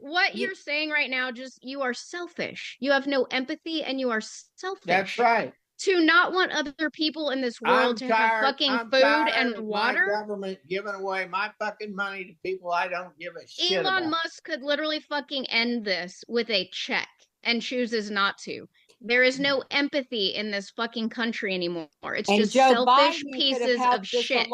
what you're saying right now, you are selfish. You have no empathy and you are selfish. That's right. To not want other people in this world to have fucking food and water. My government giving away my fucking money to people I don't give a shit about. Elon Musk could literally fucking end this with a check and chooses not to. There is no empathy in this fucking country anymore. It's just selfish pieces of shit.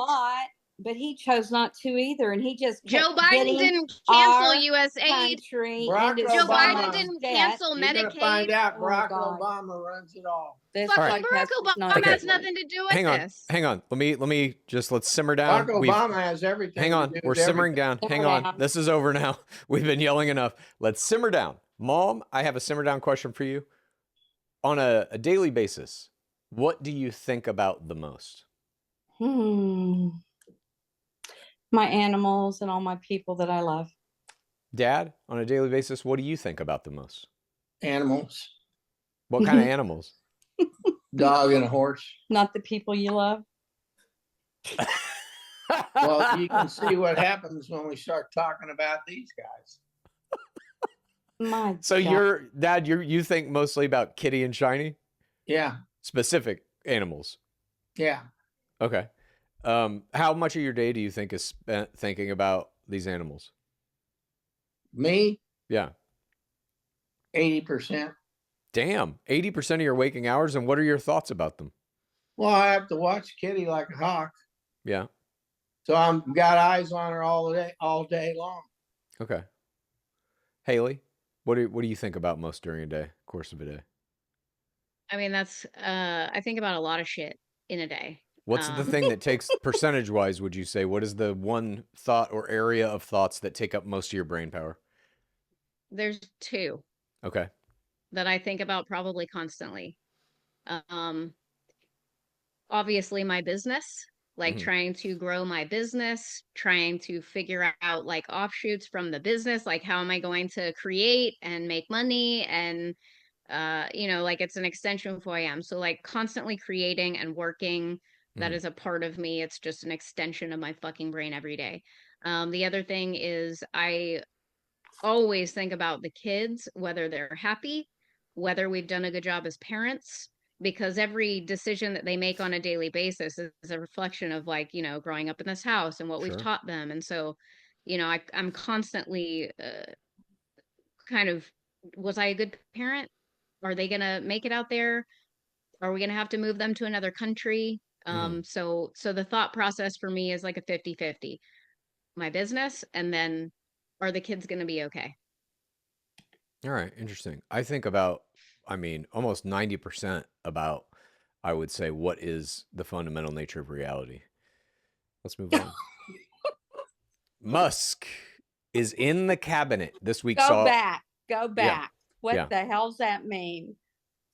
But he chose not to either, and he just Joe Biden didn't cancel U.S. aid. Joe Biden didn't cancel Medicaid. You're gonna find out Barack Obama runs it all. Fucking Barack Obama has nothing to do with this. Hang on. Let's simmer down. Barack Obama has everything. Hang on. We're simmering down. Hang on. This is over now. We've been yelling enough. Let's simmer down. Mom, I have a simmer down question for you. On a daily basis, what do you think about the most? My animals and all my people that I love. Dad, on a daily basis, what do you think about the most? Animals. What kind of animals? Dog and a horse. Not the people you love. Well, you can see what happens when we start talking about these guys. So your dad, you think mostly about Kitty and Shiny? Yeah. Specific animals? Yeah. Okay. How much of your day do you think is spent thinking about these animals? Me? Yeah. 80%. Damn. 80% of your waking hours. And what are your thoughts about them? Well, I have to watch Kitty like a hawk. Yeah. So I've got eyes on her all day long. Okay. Haley, what do you think about most during a day, course of a day? I mean, I think about a lot of shit in a day. What's the thing that takes, percentage-wise, would you say? What is the one thought or area of thoughts that take up most of your brain power? There's two. Okay. That I think about probably constantly. Obviously, my business, like trying to grow my business, trying to figure out like offshoots from the business, like how am I going to create and make money and, like it's an extension of who I am. So like constantly creating and working. That is a part of me. It's just an extension of my fucking brain every day. The other thing is I always think about the kids, whether they're happy, whether we've done a good job as parents, because every decision that they make on a daily basis is a reflection of, like, you know, growing up in this house and what we've taught them. And so, you know, I'm constantly kind of, was I a good parent? Are they gonna make it out there? Are we gonna have to move them to another country? So the thought process for me is like a 50-50. My business, and then, are the kids gonna be okay? All right, interesting. I think about, almost 90% about, I would say, what is the fundamental nature of reality. Let's move on. Musk is in the cabinet this week. Go back. Yeah. What the hell's that mean?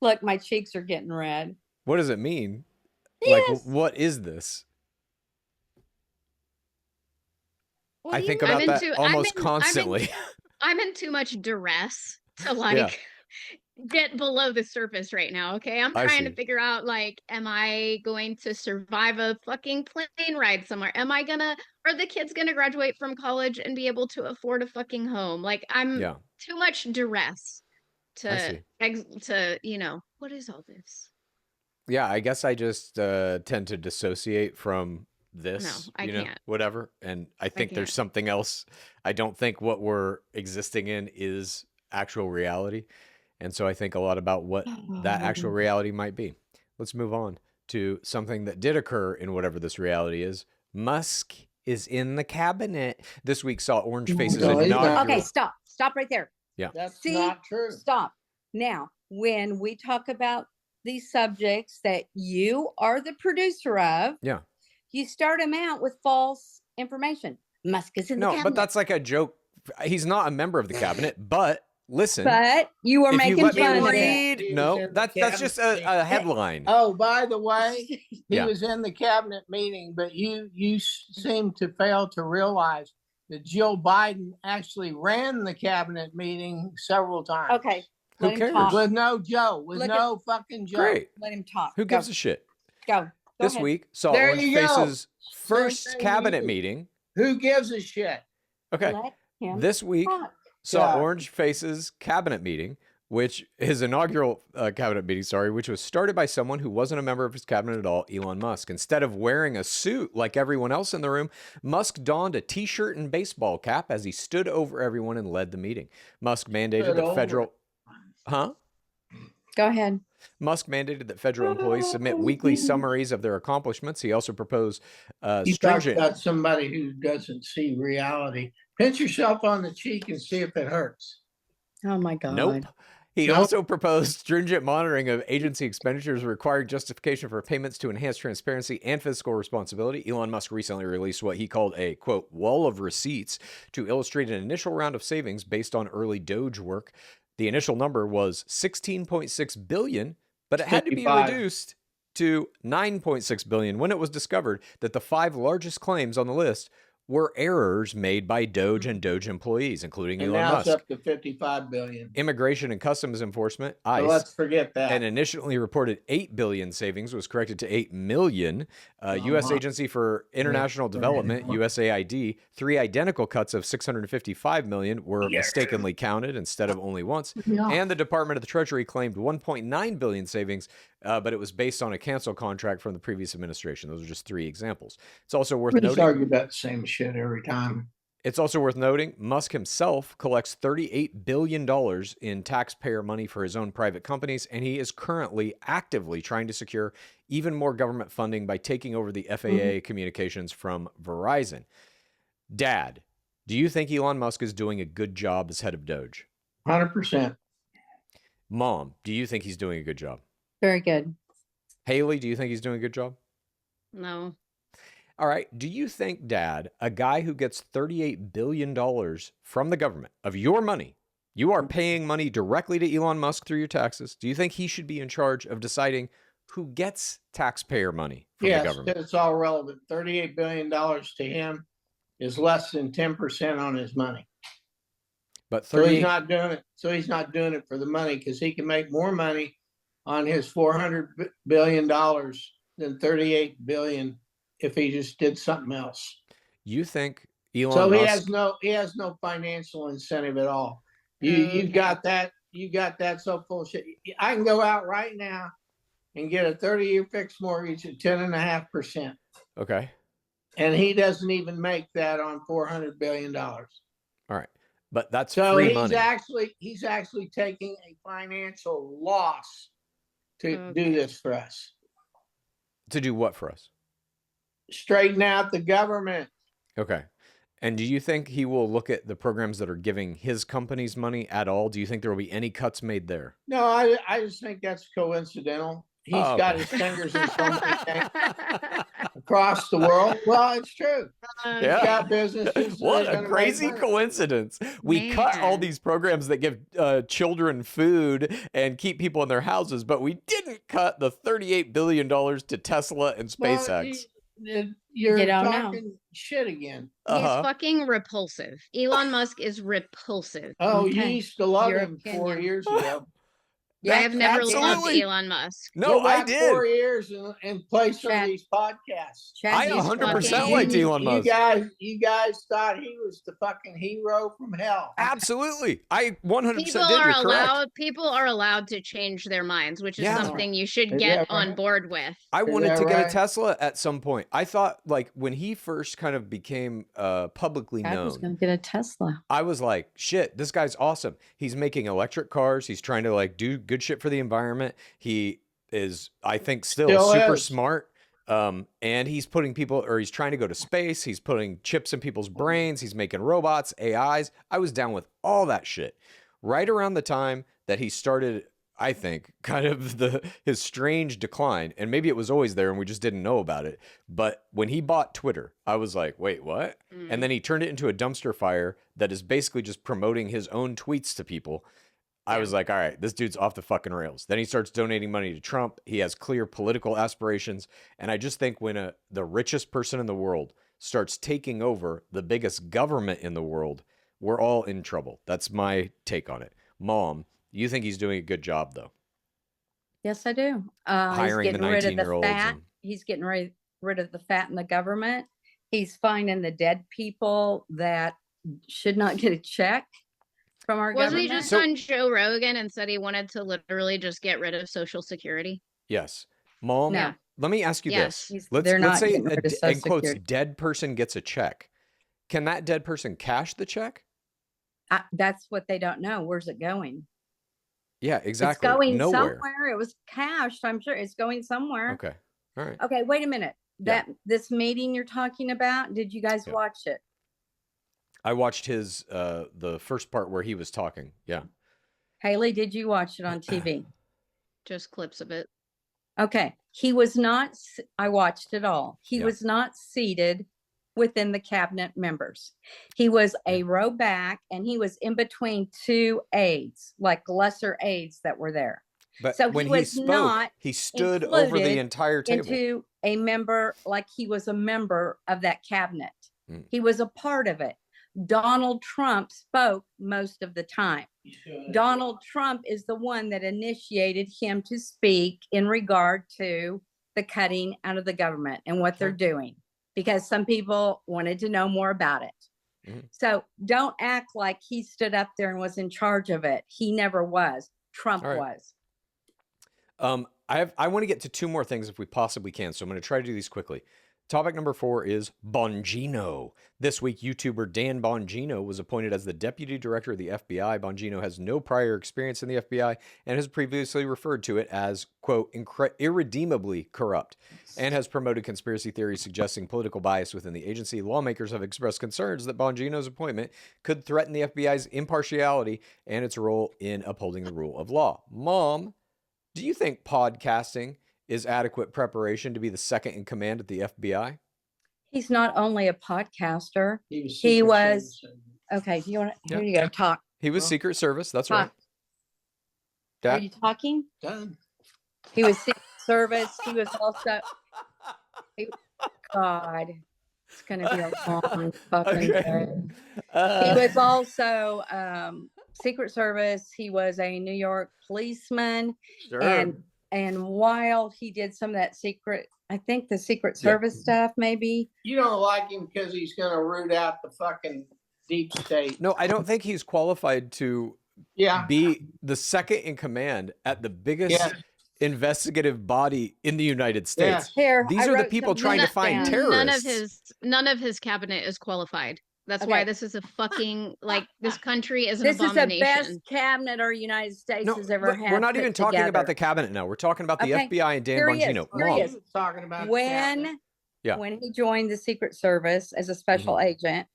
Look, my cheeks are getting red. What does it mean? Yes. Like, what is this? I think about that almost constantly. I'm in too much duress to like get below the surface right now. Okay. I'm trying to figure out, like, am I going to survive a fucking plane ride somewhere? Are the kids gonna graduate from college and be able to afford a fucking home? Like, I'm too much duress to, you know, what is all this? Yeah, I guess I just tend to dissociate from this, no, I can't. Whatever. And I think there's something else. I don't think what we're existing in is actual reality. And so I think a lot about what that actual reality might be. Let's move on to something that did occur in whatever this reality is. Musk is in the cabinet. This week saw Orange Face's inaugural. Okay, stop right there. Yeah. That's not true. Stop. Now, when we talk about these subjects that you are the producer of, you start them out with false information. Musk is in the cabinet. No, but that's like a joke. He's not a member of the cabinet, but listen. But you were making fun of it. No, that's just a headline. Oh, by the way, he was in the cabinet meeting, but you seem to fail to realize that Jill Biden actually ran the cabinet meeting several times. Okay. Who cares? With no Joe. With no fucking Joe. Great. Let him talk. Who gives a shit? Go. This week saw Orange Face's first cabinet meeting. Who gives a shit? Okay. This week saw Orange Face's cabinet meeting, which his inaugural cabinet meeting, which was started by someone who wasn't a member of his cabinet at all, Elon Musk. Instead of wearing a suit like everyone else in the room, Musk donned a t-shirt and baseball cap as he stood over everyone and led the meeting. Musk mandated that federal... Huh? Go ahead. Musk mandated that federal employees submit weekly summaries of their accomplishments. He also proposed stringent... You talk about somebody who doesn't see reality. Pinch yourself on the cheek and see if it hurts. Oh, my God. Nope. He also proposed stringent monitoring of agency expenditures, required justification for payments to enhance transparency and fiscal responsibility. Elon Musk recently released what he called a, quote, wall of receipts to illustrate an initial round of savings based on early Doge work. The initial number was $16.6 billion, but it had to be reduced to $9.6 billion when it was discovered that the 5 largest claims on the list were errors made by Doge and Doge employees, including Elon Musk. Now it's up to $55 billion. Immigration and Customs Enforcement, ICE. So let's forget that. An initially reported $8 billion savings was corrected to $8 million. U.S. Agency for International Development, USAID, 3 identical cuts of $655 million were mistakenly counted instead of only once. And the Department of the Treasury claimed $1.9 billion savings, but it was based on a canceled contract from the previous administration. Those are just 3 examples. It's also worth noting. We just argue about the same shit every time. It's also worth noting Musk himself collects $38 billion in taxpayer money for his own private companies, and he is currently actively trying to secure even more government funding by taking over the FAA communications from Verizon. Dad, do you think Elon Musk is doing a good job as head of Doge? 100%. Mom, do you think he's doing a good job? Very good. Haley, do you think he's doing a good job? No. All right. Do you think, Dad, a guy who gets $38 billion from the government of your money, you are paying money directly to Elon Musk through your taxes, do you think he should be in charge of deciding who gets taxpayer money from the government? Yes, it's all relevant. $38 billion to him is less than 10% on his money. But so he's not doing it. So he's not doing it for the money because he can make more money on his $400 billion than $38 billion if he just did something else. You think So Musk. he has no financial incentive at all. You got that so full of shit. I can go out right now and get a 30-year fixed mortgage at 10.5%. Okay. And he doesn't even make that on $400 billion. All right. But that's so free money. He's actually taking a financial loss to do this for us. To do what for us? Straighten out the government. Okay. And do you think he will look at the programs that are giving his companies money at all? Do you think there will be any cuts made there? No, I just think that's coincidental. He's got his fingers in so many things across the world. Well, it's true. He's got businesses. What a crazy coincidence. We cut all these programs that give children food and keep people in their houses, but we didn't cut the $38 billion to Tesla and SpaceX. You're talking shit again. He's fucking repulsive. Elon Musk is repulsive. Oh, you used to love him 4 years ago. I have never loved Elon Musk. No, I did. 4 years and play some of these podcasts. I 100% liked Elon Musk. You guys thought he was the fucking hero from hell. Absolutely. I 100% People are allowed to change their minds, which is something you should get on board with. I wanted to get a Tesla at some point. I thought, like, when he first kind of became publicly known, I was going to get a Tesla. I was like, shit, this guy's awesome. He's making electric cars. He's trying to, like, do good shit for the environment. He is, I think, still super smart. And he's putting people, or he's trying to go to space. He's putting chips in people's brains. He's making robots, AIs. I was down with all that shit. Right around the time that he started, I think, kind of his strange decline, and maybe it was always there and we just didn't know about it. But when he bought Twitter, I was like, wait, what? And then he turned it into a dumpster fire that is basically just promoting his own tweets to people. I was like, all right, this dude's off the fucking rails. Then he starts donating money to Trump. He has clear political aspirations. And I just think when the richest person in the world starts taking over the biggest government in the world, we're all in trouble. That's my take on it. Mom, you think he's doing a good job, though? Yes, I do. Hiring the 19-year-olds. He's getting rid of the fat in the government. He's finding the dead people that should not get a check from our government. Wasn't he just on Joe Rogan and said he wanted to literally just get rid of Social Security? Yes. Mom, let me ask you this. Let's say in quotes, dead person gets a check. Can that dead person cash the check? That's what they don't know. Where's it going? Yeah, exactly. It's going nowhere. Somewhere. It was cashed. I'm sure it's going somewhere. Okay. All right. Okay, wait a minute. This meeting you're talking about, did you guys watch it? I watched his the first part where he was talking. Yeah. Haley, did you watch it on TV? Just clips of it. Okay. He was not, I watched it all. He was not seated within the cabinet members. He was a row back and he was in between two aides, like lesser aides that were there. But so when he was spoke, not he stood over the entire table. Into a member, like he was a member of that cabinet. He was a part of it. Donald Trump spoke most of the time. Donald Trump is the one that initiated him to speak in regard to the cutting out of the government and what they're doing, because some people wanted to know more about it. So don't act like he stood up there and was in charge of it. He never was. Trump was. I want to get to two more things if we possibly can, so I'm going to try to do these quickly. Topic number 4 is Bongino. This week, YouTuber Dan Bongino was appointed as the Deputy Director of the FBI. Bongino has no prior experience in the FBI and has previously referred to it as, quote, irredeemably corrupt, and has promoted conspiracy theories suggesting political bias within the agency. Lawmakers have expressed concerns that Bongino's appointment could threaten the FBI's impartiality and its role in upholding the rule of law. Mom, do you think podcasting is adequate preparation to be the second in command at the FBI? He's not only a podcaster. He was okay. Do you want to? Here you go. Talk. He was Secret Service. That's right. Are you talking? Done. He was Secret Service. He was also. God, it's gonna be a long fucking day. He was also Secret Service. He was a New York policeman, and And while he did some of that secret, I think the Secret Service stuff, maybe. You don't like him because he's going to root out the fucking deep state. No, I don't think he's qualified to be the second in command at the biggest investigative body in the United States. Here, these are the people trying to find terrorists. None of his cabinet is qualified. That's why this is a fucking, like, this country is an this abomination. This is the best cabinet our United States has ever had. We're not even talking about the cabinet now. We're talking about the FBI and Dan Bongino. Mom. Talking about when he joined the Secret Service as a special agent,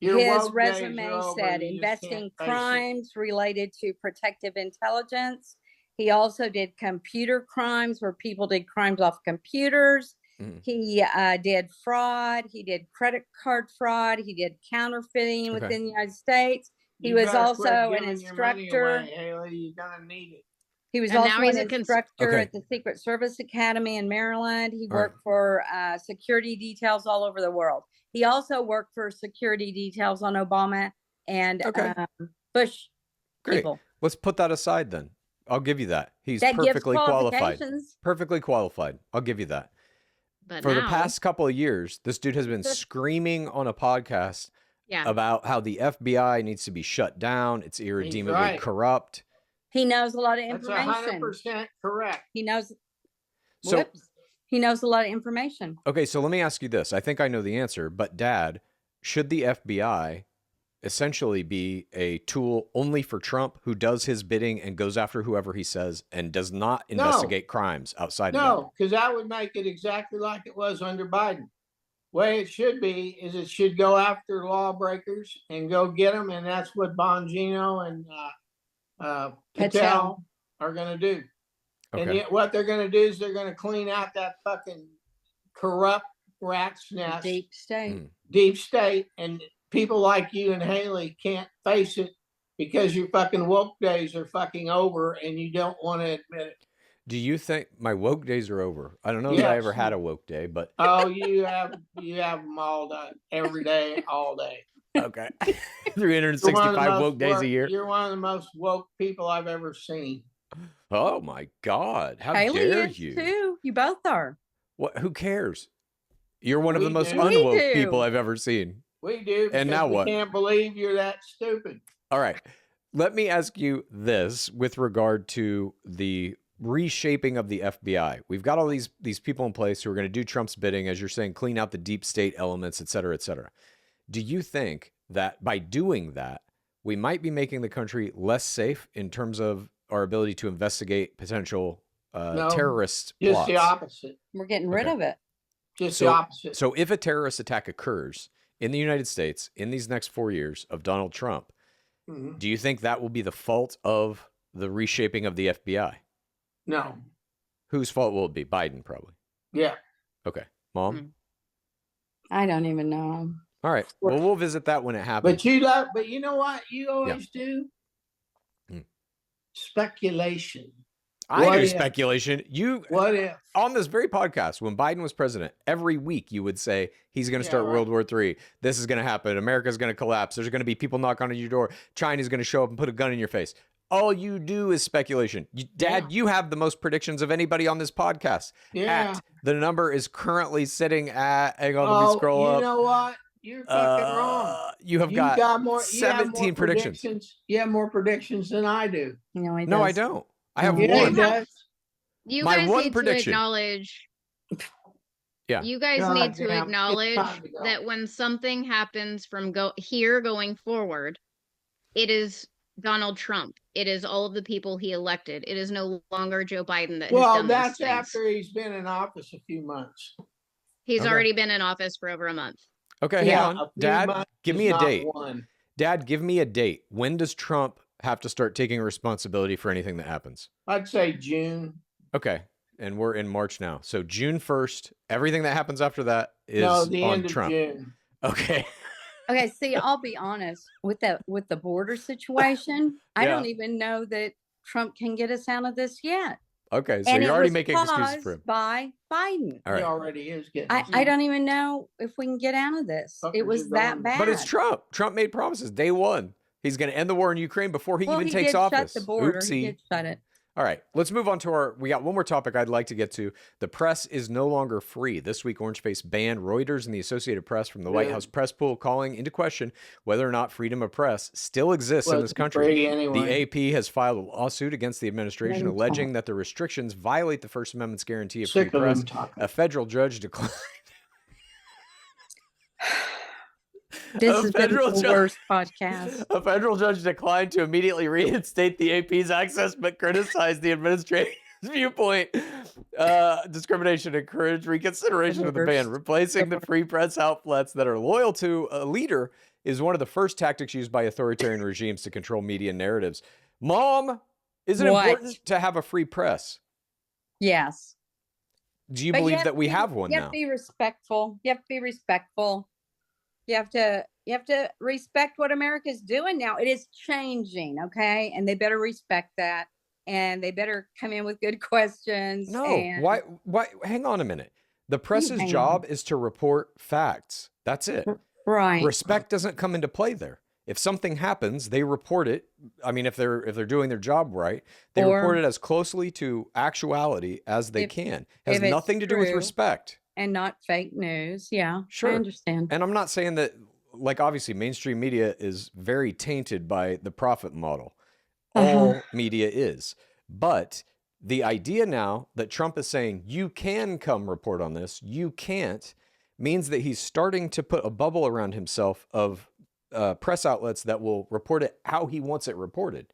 his resume said investing crimes related to protective intelligence. He also did computer crimes where people did crimes off computers. He did fraud. He did credit card fraud. He did counterfeiting within the United States. He was also an instructor. Haley, you're gonna need it. He was also an instructor at the Secret Service Academy in Maryland. He worked for security details all over the world. He also worked for security details on Obama and Bush people. Let's put that aside then. I'll give you that. He's perfectly qualified. Perfectly qualified. I'll give you that. But for the past couple of years, this dude has been screaming on a podcast about how the FBI needs to be shut down. It's irredeemably corrupt. He knows a lot of information. That's 100% correct. He knows. He knows a lot of information. Okay, so let me ask you this. I think I know the answer, but Dad, should the FBI essentially be a tool only for Trump, who does his bidding and goes after whoever he says and does not investigate crimes outside of him? No, because that would make it exactly like it was under Biden. Way it should be is it should go after lawbreakers and go get them, and that's what Bongino and Patel are going to do. Okay. And yet what they're going to do is they're going to clean out that fucking corrupt rat's nest. Deep state. Deep state. And people like you and Haley can't face it because your fucking woke days are fucking over and you don't want to admit it. Do you think my woke days are over? I don't know that I ever had a woke day, but you have them all done every day, all day. Okay. 365 woke days a year. You're one of the most woke people I've ever seen. Oh my God. How Haley dare is you? Too. You both are. What? Who cares? You're one of the most unwoke people I've ever seen. We do. And now what? I can't believe you're that stupid. All right. Let me ask you this with regard to the reshaping of the FBI. We've got all these people in place who are going to do Trump's bidding, as you're saying, clean out the deep state elements, et cetera, et cetera. Do you think that by doing that, we might be making the country less safe in terms of our ability to investigate potential terrorist plots? Just the opposite. We're getting rid of it. Just the opposite. So if a terrorist attack occurs in the United States in these next 4 years of Donald Trump, do you think that will be the fault of the reshaping of the FBI? No. Whose fault will it be? Biden, probably. Yeah. Okay. Mom? I don't even know. All right. Well, we'll visit that when it happens. But you know what you always do? Speculation. I do speculation. What if? On this very podcast, when Biden was president, every week you would say he's going to start World War III. This is going to happen. America's going to collapse. There's going to be people knock on your door. China's going to show up and put a gun in your face. All you do is speculation. Dad, you have the most predictions of anybody on this podcast. Yeah. The number is currently sitting at, hang on, let me scroll up. You know what? You're fucking wrong. You have got more, 17 predictions. You have more predictions than I do. No, I don't. I have one. You guys need to acknowledge. You guys need to acknowledge that when something happens from going forward, it is Donald Trump. It is all of the people he elected. It is no longer Joe Biden that has done these that's things. After he's been in office a few months. He's already been in office for over a month. Okay, hang on. Dad, give me a date. Dad, give me a date. When does Trump have to start taking responsibility for anything that happens? I'd say June. Okay. And we're in March now. So June 1st, everything that happens after that is on Trump. June. Okay. Okay, see, I'll be honest with the border situation. I don't even know that Trump can get us out of this yet. Okay, so you're already making excuses for him. By Biden. All right. He already is getting. I don't even know if we can get out of this. It was that bad. But it's Trump. Trump made promises day one. He's going to end the war in Ukraine before he even takes office. Shut the border. He did shut it. All right, let's move on to we got one more topic I'd like to get to. The press is no longer free. This week, Orangeface banned Reuters and the Associated Press from the White House press pool, calling into question whether or not freedom of press still exists in this country. Anyway. The AP has filed a lawsuit against the administration, alleging that the restrictions violate the First Amendment's guarantee of free press. A federal judge declined. This is the worst podcast. A federal judge declined to immediately reinstate the AP's access, but criticized the administration's viewpoint discrimination, encouraged reconsideration of the ban. Replacing the free press outlets that are loyal to a leader is one of the first tactics used by authoritarian regimes to control media narratives. Mom, is it important to have a free press? Yes. Do you believe that we have one now? You have to be respectful. You have to be respectful. You have to respect what America's doing now. It is changing, okay? And they better respect that. And they better come in with good questions. No, why? Hang on a minute. The press's job is to report facts. That's it. Right. Respect doesn't come into play there. If something happens, they report it. I mean, if they're doing their job right, they report it as closely to actuality as they can. It has nothing to do with respect. And not fake news. Yeah, sure. I understand. And I'm not saying that, like, obviously mainstream media is very tainted by the profit model. All media is. But the idea now that Trump is saying, you can come report on this, you can't, means that he's starting to put a bubble around himself of press outlets that will report it how he wants it reported.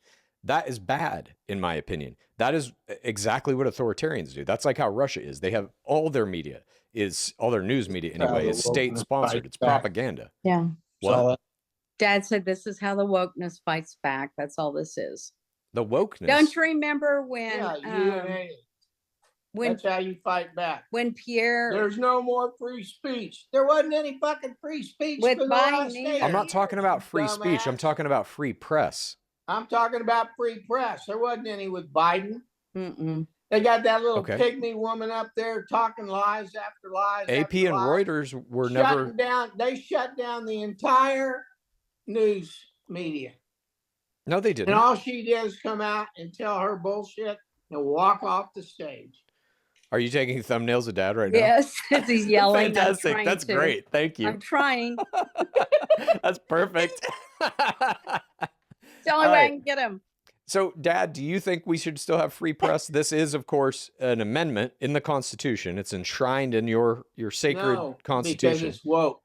That is bad, in my opinion. That is exactly what authoritarians do. That's like how Russia is. They have all their media. All their news media anyway is state sponsored. It's propaganda. Yeah. What? Dad said this is how the wokeness fights back. That's all this is. The wokeness. Don't you remember when? That's how you fight back. When Pierre, there's no more free speech. There wasn't any fucking free speech with for the last 8 years. I'm not talking about free speech. I'm talking about free press. I'm talking about free press. There wasn't any with Biden. Mm-mm. They got that little pygmy woman up there talking lies after lies. AP after and lies. Reuters were never down. They shut down the entire news media. No, they didn't. And all she did is come out and tell her bullshit and walk off the stage. Are you taking thumbnails of Dad right now? Yes, he's yelling. Fantastic. That's great. Thank you. I'm trying. That's perfect. It's the only way I can get him. So, Dad, do you think we should still have free press? This is, of course, an amendment in the Constitution. It's enshrined in your sacred Constitution. Because it's woke.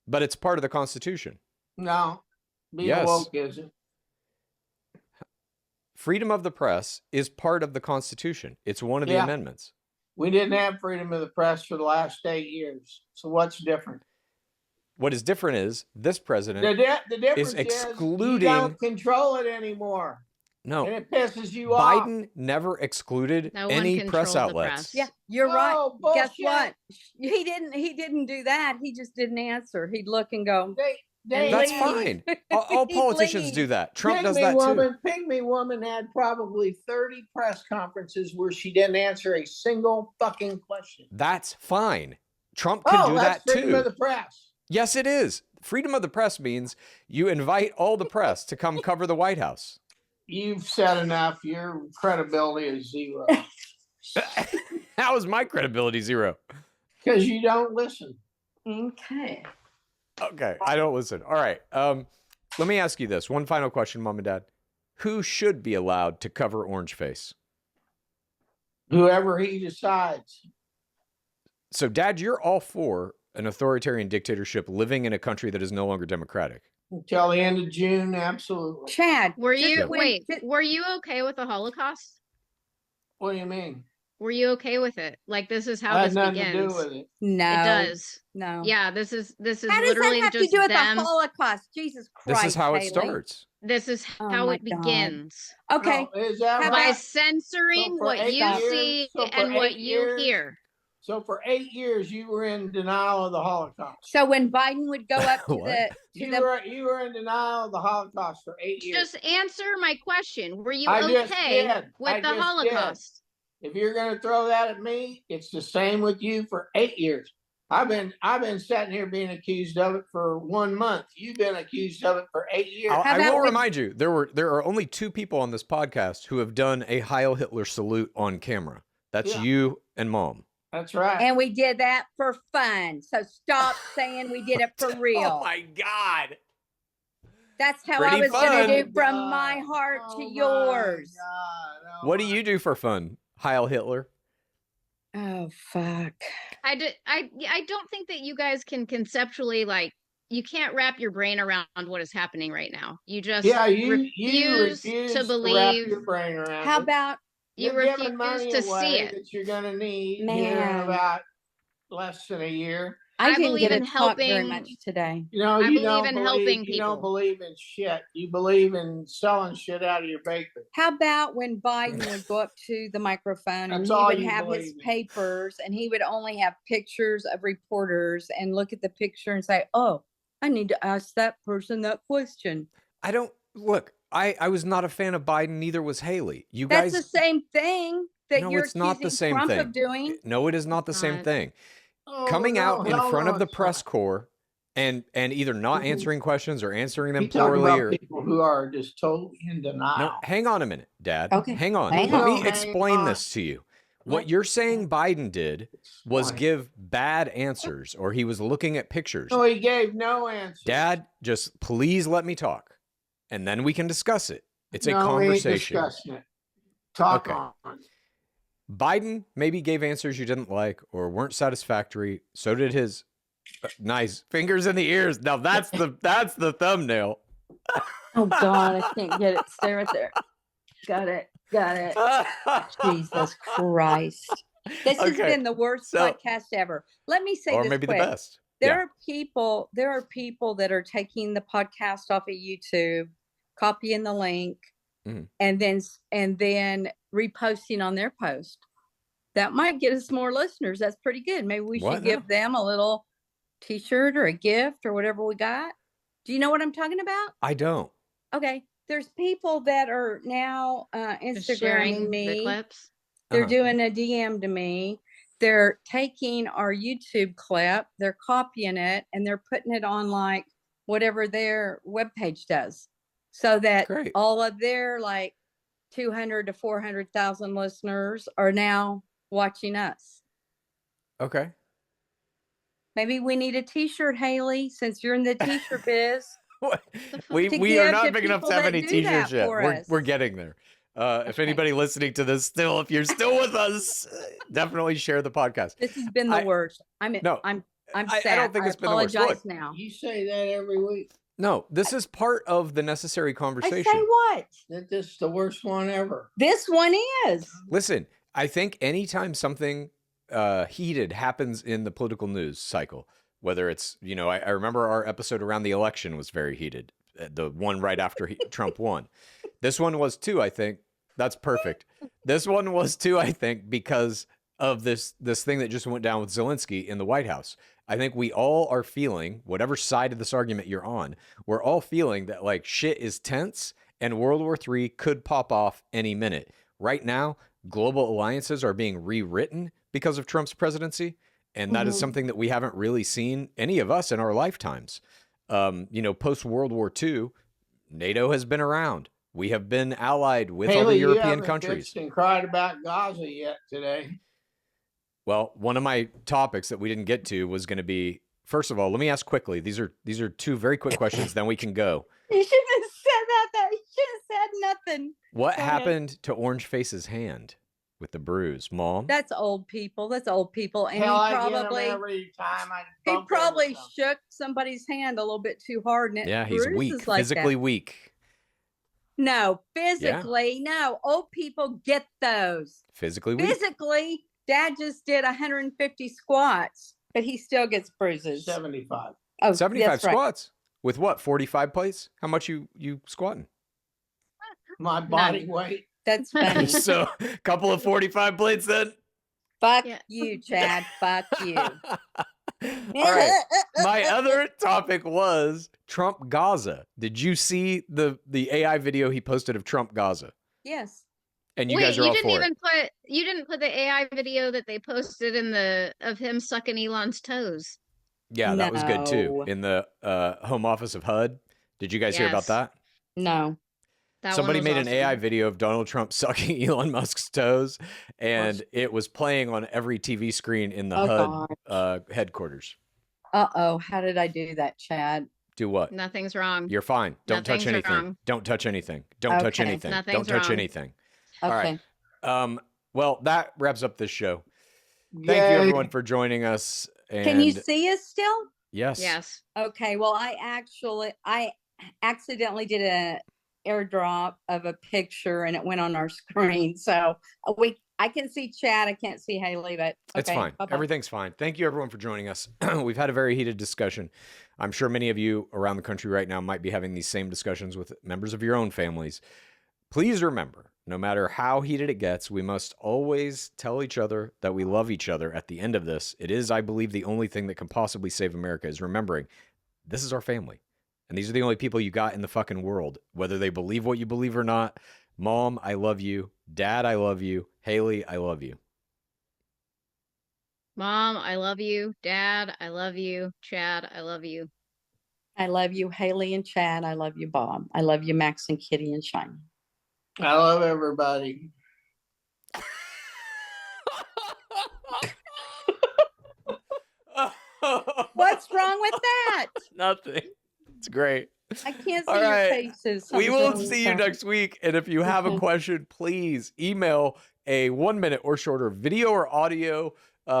But it's part of the Constitution. No, being woke isn't. Freedom of the press is part of the Constitution. It's one of the amendments. We didn't have freedom of the press for the last 8 years. So what's different? What is different is this president the difference is excluding. You don't control it anymore. No, and it pisses you off. Biden never excluded any press outlets. Yeah, you're right. Bullshit. Guess what? He didn't do that. He just didn't answer. He'd look and go. That's fine. All politicians do that. Trump does that too. Pygmy woman had probably 30 press conferences where she didn't answer a single fucking question. That's fine. Trump can do that too. Freedom of the press. Yes, it is. Freedom of the press means you invite all the press to come cover the White House. You've said enough. Your credibility is zero. How is my credibility zero? Because you don't listen. Okay. Okay, I don't listen. All right. Let me ask you this. One final question, Mom and Dad. Who should be allowed to cover Orangeface? Whoever he decides. So, Dad, you're all for an authoritarian dictatorship living in a country that is no longer democratic. Until the end of June, absolutely. Chad, were you were you okay with the Holocaust? What do you mean? Were you okay with it? Like, this is how this begins. To do with it. No, it does. No. Yeah, this is how does literally that have just to do with them. the Holocaust? Jesus Christ! This is how Haley. it starts. This is how it begins. Okay. Is that By right? censoring what you see and what you hear. So for 8 years, you were in denial of the Holocaust. So when Biden would go up to you were in denial of the Holocaust for 8 years. Just answer my question. Were you okay with the Holocaust? If you're going to throw that at me, it's the same with you for 8 years. I've been sitting here being accused of it for 1 month. You've been accused of it for 8 years. I will remind you, there are only 2 people on this podcast who have done a Heil Hitler salute on camera. That's you and Mom. That's right. And we did that for fun. So stop saying we did it for real. Oh my God. That's how Pretty I was going to do from God. my heart to yours. God. What do you do for fun, Heil Hitler? Oh, fuck. I don't think that you guys can conceptually, like, you can't wrap your brain around what is happening right now. You just you refuse to believe. wrap your brain around How it. about you You're giving refuse money to away see it. that you're going to need here in Man. about less than a year. I didn't believe get in to talk very helping- much today. You know, I you believe don't in believe, helping you don't people. believe in shit. You believe in selling shit out of your bakery. How about when Biden would go up to the microphone and That's he all would you have his believe in. papers and he would only have pictures of reporters and look at the picture and say, oh, I need to ask that person that question. I don't look. I was not a fan of Biden. Neither was Haley. You That's guys. the same thing that No, you're it's not the accusing same Trump thing. of doing. No, it is not the same not. thing. Oh, Coming no, out in hell front no, of the it's press not. corps and either not Mhm. answering questions or answering them You talk poorly about or people who are just totally in denial. no. Hang on a minute, Dad. Okay, Hang on. hang Let on. me Hang explain on. this to you. What Let- you're saying Biden did was Explain. give bad answers, or he was looking at pictures. No, he gave no answer. Dad, just please let me talk, and then we can discuss it. It's a No, we ain't conversation. discussing it. Talk Okay. on. Biden maybe gave answers you didn't like or weren't satisfactory. So did his nice fingers in the ears. Now that's the thumbnail. Oh, God, I can't get it. Stay right there. Got it. Jesus Christ. This has Okay, been the worst so- podcast ever. Let me say or this maybe quick. the best. There Yeah. are people that are taking the podcast off of YouTube, copying the link, Mhm. and then reposting on their post. That might get us more listeners. That's pretty good. Maybe we What should give them a little t-shirt or a gift or whatever we got. Do you know what I'm talking about? I don't. Okay. There's people that are now Just sharing Instagramming the me. clips. They're Uh-huh. doing a DM to me. They're taking our YouTube clip, they're copying it, and they're putting it on like whatever their webpage does. So that Great. all of their like 200 to 400,000 listeners are now watching us. Okay. Maybe we need a t-shirt, Haley, since you're in the t-shirt biz. we To are give not to big enough to people have that any do t-shirts that yet. for us. We're getting there. If Okay. anybody listening to this still, if you're still with us, definitely share the podcast. This has been the I- worst. I'm No, sad. I don't think it's been the worst. Apologize Look, now. You say that every week. No, this is part of the necessary I conversation. say what? That this is the worst one ever. This one is. Listen, I think anytime something heated happens in the political news cycle, whether it's, I remember our episode around the election was very heated, the one right after Trump won. This one was too, I think. That's perfect. This one was too, I think, because of this thing that just went down with Zelensky in the White House. I think we all are feeling, whatever side of this argument you're on, we're all feeling that like shit is tense and World War III could pop off any minute. Right now, global alliances are being rewritten because of Trump's presidency. And that is something that we haven't really seen, any of us, in our lifetimes. Post World War II, NATO has been around. We have been allied with other Haley, European you haven't countries. bitched and cried about Gaza yet today. Well, one of my topics that we didn't get to was going to be, first of all, let me ask quickly. These are 2 very quick questions, then we can go. You shouldn't have said that. You should have said nothing. What Go ahead. happened to Orange Face's hand with the bruise, Mom? That's old people. And Hell, he I get 'em probably every time I shook somebody's hand a little bit too hard. And Yeah, he's weak, bruises like physically that. weak. No, physically, no. Old people get those. Physically weak. Physically, Dad just did 150 squats, but he still gets bruises. 75. Oh, 75 that's right. squats with what? 45 plates? How much you squatting? My body weight. That's funny. So, a couple of 45 plates then. Fuck Yeah. you, Chad. Fuck you. All right. My other topic was Trump Gaza. Did you see the AI video he posted of Trump Gaza? Yes. And you guys are all for it. You didn't put the AI video that they posted of him sucking Elon's toes. Yeah, that was good too. In the home office of HUD. Did you guys hear about that? No. Somebody made an AI video of Donald Trump sucking Elon Musk's toes, and it was playing on every TV screen in the HUD headquarters. Uh-oh. How did I do that, Chad? Do what? Nothing's wrong. You're fine. Don't touch anything. Wrong. Don't touch anything. Don't touch anything. Don't touch anything. Okay. All right. Well, that wraps up this show. Thank you, everyone, for joining us. And can you see us still? Yes. Yes. Okay. Well, I accidentally did a airdrop of a picture and it went on our screen. So I can see Chad. I can't see Haley, but okay. It's fine. Bye-bye. Everything's fine. Thank you, everyone, for joining us. We've had a very heated discussion. I'm sure many of you around the country right now might be having these same discussions with members of your own families. Please remember, no matter how heated it gets, we must always tell each other that we love each other at the end of this. It is, I believe, the only thing that can possibly save America is remembering this is our family. And these are the only people you got in the fucking world, whether they believe what you believe or not. Mom, I love you. Dad, I love you. Haley, I love you. Mom, I love you. Dad, I love you. Chad, I love you. I love you, Haley and Chad. I love you, Bob. I love you, Max and Kitty and Shiny. I love everybody. What's wrong with that? Nothing. It's great. I can't see your faces. We will see you next week. And if you have a question, please email a 1-minute or shorter video or audio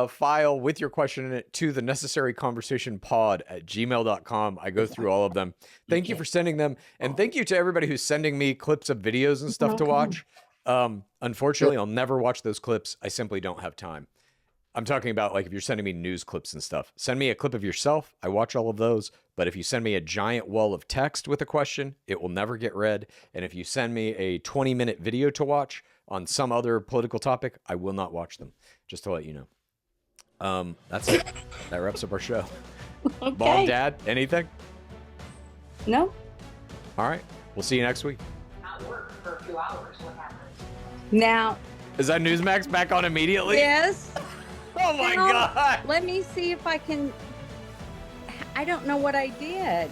file with your question in it to the necessaryconversationpod@gmail.com. I go through all of them. Thank you for sending them. And thank you to everybody who's sending me clips of videos and stuff to watch. Unfortunately, I'll never watch those clips. I simply don't have time. I'm talking about, like, if you're sending me news clips and stuff, send me a clip of yourself. I watch all of those. But if you send me a giant wall of text with a question, it will never get read. And if you send me a 20-minute video to watch on some other political topic, I will not watch them, just to let you know. That's it. That wraps up our show. Okay. Mom, Dad, anything? No. All right. We'll see you next week. Not work for a few hours. What happened? Now. Is that Newsmax back on immediately? Yes. Oh my God. Let me see if I can. I don't know what I did.